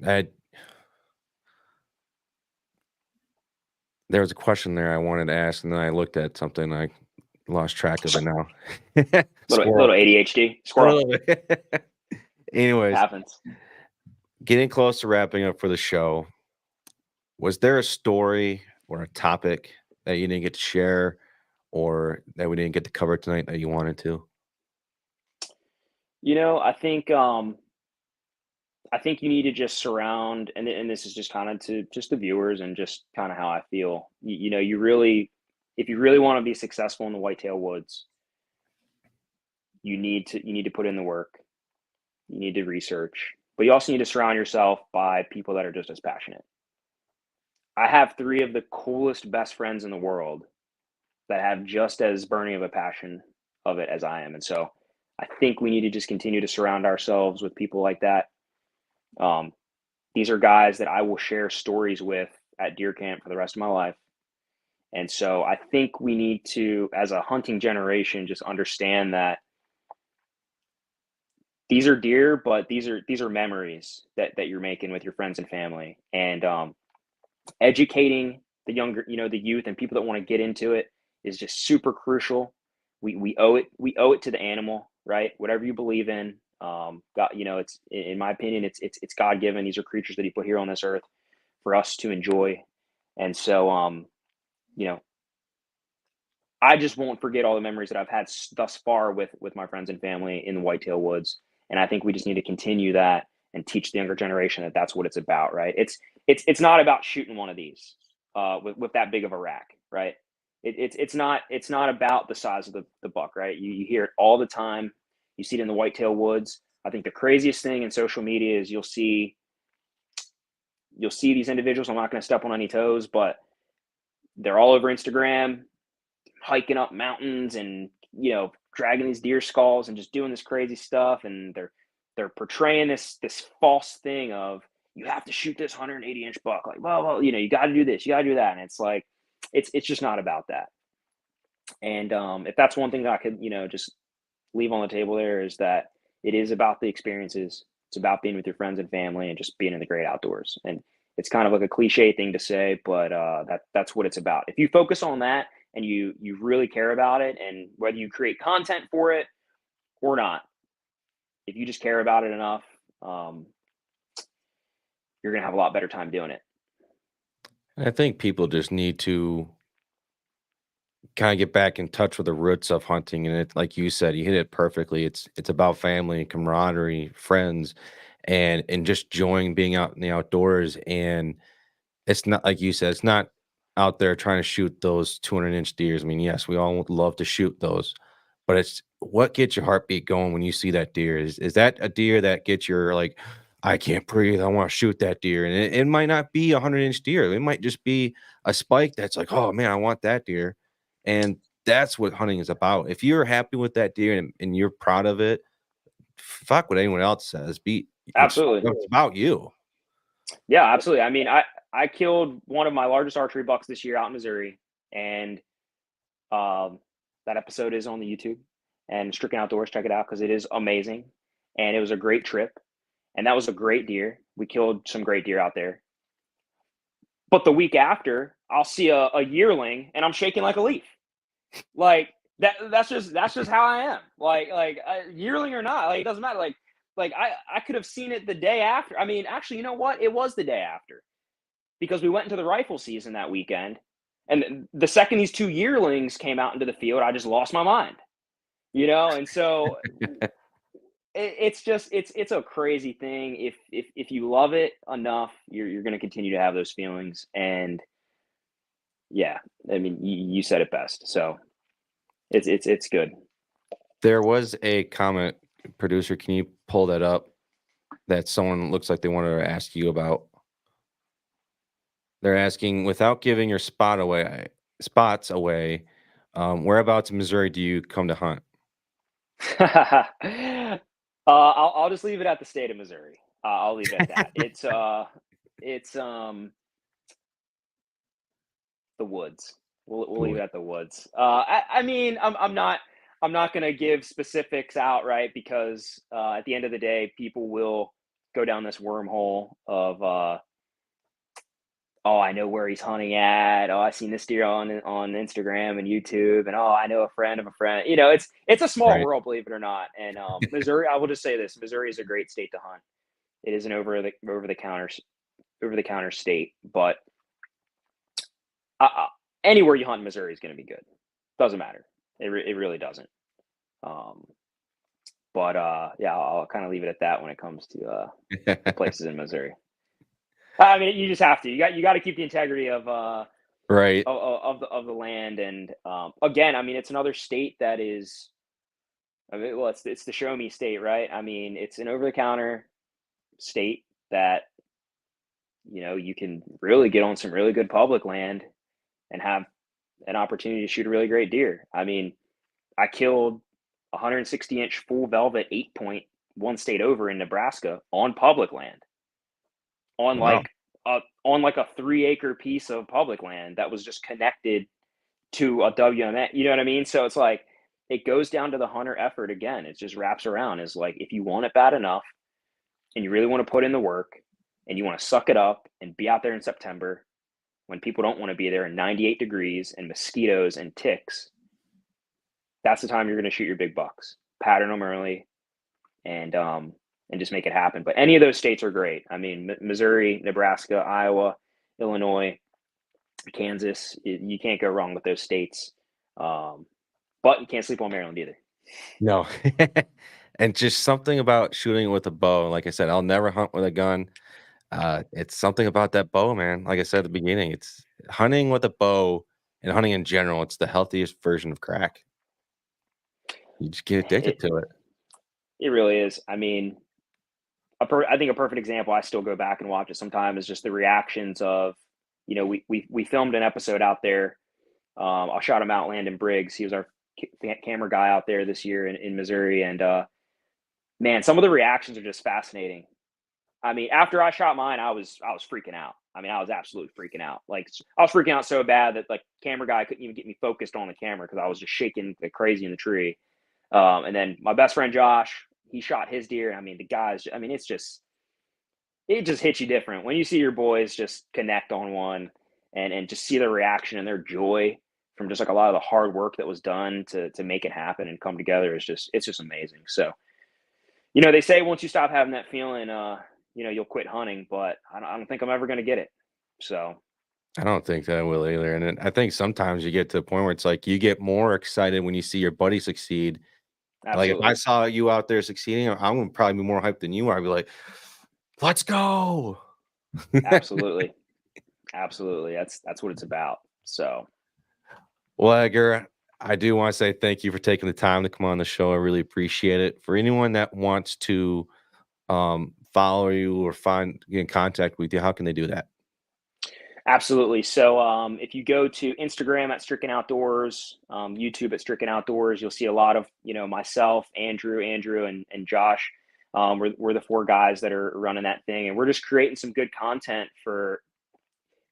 S2: I there was a question there I wanted to ask, and then I looked at something, I lost track of it now.
S3: little
S2: Squirrel.
S3: ADHD
S2: A
S3: squirrel
S2: little bit. Anyways,
S3: happens.
S2: getting close to wrapping up for the show, was there a story or a topic that you didn't get to share or that we didn't get to cover tonight that you wanted to?
S3: I think you need to just surround, and this is just kind of to just the viewers and just kind of how I feel. You really, if you really want to be successful in the whitetail woods, you need to put in the work. You need to research, but you also need to surround yourself by people that are just as passionate. I have three of the coolest best friends in the world that have just as burning of a passion of it as I am, and so I think we need to just continue to surround ourselves with people like that. Um, These are guys that I will share stories with at deer camp for the rest of my life. And so I think we need to, as a hunting generation, just understand that these are deer, but these are memories that you're making with your friends and family. And educating the younger, the youth and people that want to get into it is just super crucial. We owe it to the animal, right? Whatever you believe in, God, it's in my opinion, it's God given. These are creatures that He put here on this earth for us to enjoy. And so, you know, I just won't forget all the memories that I've had thus far with my friends and family in the whitetail woods. And I think we just need to continue that and teach the younger generation that that's what it's about, right? It's not about shooting one of these with that big of a rack, right? It's not about the size of the buck, right? You hear it all the time. You see it in the whitetail woods. I think the craziest thing in social media is you'll see these individuals. I'm not going to step on any toes, but they're all over Instagram, hiking up mountains and dragging these deer skulls and just doing this crazy stuff. And they're portraying this false thing of you have to shoot this 180-inch buck. Like, well, you got to do this, you got to do that. And it's like it's just not about that. And if that's one thing that I could just leave on the table there is that it is about the experiences. It's about being with your friends and family and just being in the great outdoors. And it's kind of like a cliche thing to say, but that's what it's about. If you focus on that and you really care about it, and whether you create content for it or not, if you just care about it enough, you're going to have a lot better time doing it.
S2: I think people just need to kind of get back in touch with the roots of hunting. And it, like you said, you hit it perfectly. It's about family, camaraderie, friends, and just enjoying being out in the outdoors. And it's not like you said, it's not out there trying to shoot those 200-inch deers. I mean, yes, we all would love to shoot those, but it's what gets your heartbeat going when you see that deer. Is that a deer that gets your like, I can't breathe, I want to shoot that deer? And it might not be a 100-inch deer. It might just be a spike that's like, oh man, I want that deer. And that's what hunting is about. If you're happy with that deer and you're proud of it, fuck what anyone else says.
S3: Absolutely.
S2: It's about you.
S3: Yeah, absolutely. I mean, I killed one of my largest archery bucks this year out in Missouri, and that episode is on the YouTube and Stricken Outdoors. Check it out because it is amazing, and it was a great trip, and that was a great deer. We killed some great deer out there. But the week after, I'll see a yearling, and I'm shaking like a leaf. Like that's just how I am. Like yearling or not, like it doesn't matter. Like I could have seen it the day after. I mean, actually, you know what? It was the day after because we went into the rifle season that weekend, and the second these two yearlings came out into the field, I just lost my mind. And so it's a crazy thing. If you love it enough, you're going to continue to have those feelings. And yeah, I mean, you said it best. So it's good.
S2: There was a comment, producer. Can you pull that up? That someone looks like they wanted to ask you about. They're asking, without giving your spots away, whereabouts in Missouri do you come to hunt?
S3: I'll just leave it at the state of Missouri. I'll leave it at that. It's the woods. We'll leave it at the woods. I mean, I'm not going to give specifics out, right? Because at the end of the day, people will go down this wormhole of, oh, I know where he's hunting at. Oh, I've seen this deer on Instagram and YouTube, and oh, I know a friend of a friend. It's a small world, believe it or not. And Missouri, I will just say this: Missouri is a great state to hunt. It is an over the counter state, but anywhere you hunt in Missouri is going to be good. Doesn't matter. It really doesn't. But yeah, I'll kind of leave it at that when it comes to places in Missouri. I mean, you just have to. You got to keep the integrity of of the land. And again, I mean, it's another state that is. I mean, well, it's the show me state, right? I mean, it's an over the counter state that you can really get on some really good public land and have an opportunity to shoot a really great deer. I mean, I killed 160-inch full velvet 8-point one state over in Nebraska on public land. On like a 3-acre piece of public land that was just connected to a WMA. You know what I mean? So it's like it goes down to the hunter effort again. It just wraps around. Is like if you want it bad enough and you really want to put in the work and you want to suck it up and be out there in September when people don't want to be there in 98 degrees and mosquitoes and ticks, that's the time you're going to shoot your big bucks. Pattern them early and just make it happen. But any of those states are great. I mean, Missouri, Nebraska, Iowa, Illinois, Kansas, you can't go wrong with those states. But you can't sleep on Maryland either.
S2: No. And just something about shooting with a bow. Like I said, I'll never hunt with a gun. It's something about that bow, man. Like I said at the beginning, it's hunting with a bow and hunting in general. It's the healthiest version of crack. You just get addicted to it.
S3: It really is. I mean, I think a perfect example, I still go back and watch it sometimes, is just the reactions of, we filmed an episode out there. I shot him out, Landon Briggs. He was our camera guy out there this year in Missouri. And man, some of the reactions are just fascinating. I mean, after I shot mine, I was freaking out. I mean, I was absolutely freaking out. Like I was freaking out so bad that like camera guy couldn't even get me focused on the camera because I was just shaking like crazy in the tree. And then my best friend Josh, he shot his deer. I mean, the guys, I mean, it just hits you different when you see your boys just connect on one and just see their reaction and their joy from just like a lot of the hard work that was done to make it happen and come together. It's just amazing. So, they say once you stop having that feeling, you'll quit hunting, but I don't think I'm ever going to get it. So
S2: I don't think that I will either. And I think sometimes you get to the point where it's like you get more excited when you see your buddy succeed.
S3: absolutely.
S2: Like if I saw you out there succeeding, I'm gonna probably be more hyped than you are. I'd be like, let's go.
S3: Absolutely. Absolutely. That's what it's about. So,
S2: Well, Edgar, I do want to say thank you for taking the time to come on the show. I really appreciate it. For anyone that wants to follow you or get in contact with you, how can they do that?
S3: absolutely. So, if you go to Instagram at Stricken Outdoors, YouTube at Stricken Outdoors, you'll see a lot of, myself, Andrew, and Josh. We're the 4 guys that are running that thing, and we're just creating some good content for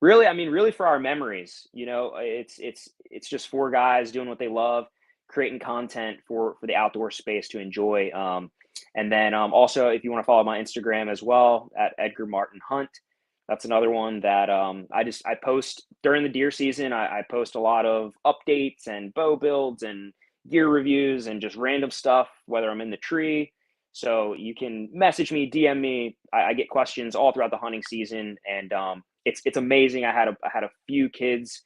S3: really for our memories. It's just 4 guys doing what they love, creating content for the outdoor space to enjoy. And then also, if you want to follow my Instagram as well at Edgar Martin Hunt, that's another one that I post during the deer season. I post a lot of updates and bow builds and gear reviews and just random stuff, whether I'm in the tree. So you can message me, DM me. I get questions all throughout the hunting season, and it's amazing. I had a few kids,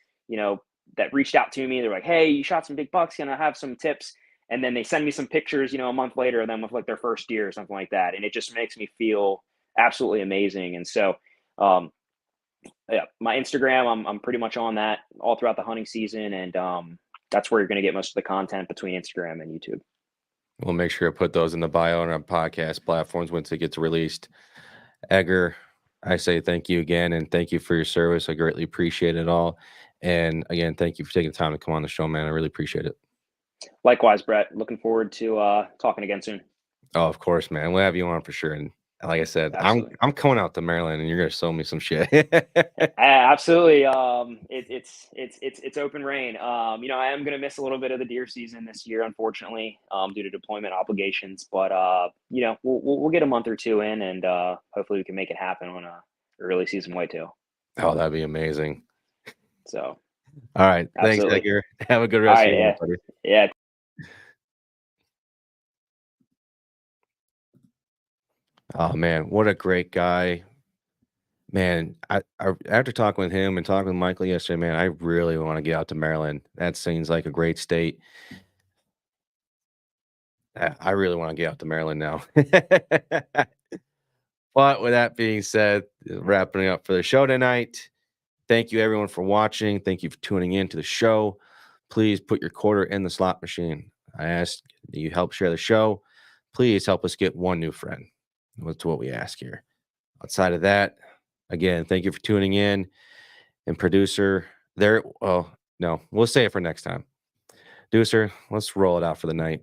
S3: that reached out to me. They're like, "Hey, you shot some big bucks. Can I have some tips?" And then they send me some pictures, a month later of them with like their first deer or something like that, and it just makes me feel absolutely amazing. And so, yeah, my Instagram, I'm pretty much on that all throughout the hunting season, and that's where you're going to get most of the content between Instagram and YouTube.
S2: We'll make sure to put those in the bio on our podcast platforms once it gets released. Edgar, I say thank you again, and thank you for your service. I greatly appreciate it all. And again, thank you for taking the time to come on the show, man. I really appreciate it.
S3: Likewise, Brett. Looking forward to talking again soon.
S2: Oh, of course, man. We'll have you on for sure. And like I said,
S3: Absolutely.
S2: I'm coming out to Maryland, and you're gonna show me some shit.
S3: Absolutely. It's open rain. I am gonna miss a little bit of the deer season this year, unfortunately, due to deployment obligations. But we'll get a month or 2 in, and hopefully we can make it happen on a early season whitetail.
S2: Oh, that'd be amazing.
S3: So,
S2: all right, thanks,
S3: absolutely.
S2: Edgar. Have a good rest of your day, buddy.
S3: Yeah.
S2: Oh man, what a great guy. Man, I after talking with him and talking with Michael yesterday, man, I really want to get out to Maryland. That seems like a great state. I really want to get out to Maryland now. But with that being said, wrapping up for the show tonight. Thank you everyone for watching. Thank you for tuning in to the show. Please put your quarter in the slot machine. I ask that you help share the show. Please help us get 1 new friend. That's what we ask here. Outside of that, again, thank you for tuning in. And producer, no, we'll save it for next time. Producer, let's roll it out for the night.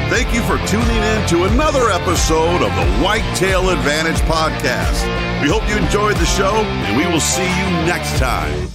S1: Thank you for tuning in to another episode of the Whitetail Advantage Podcast. We hope you enjoyed the show, and we will see you next time.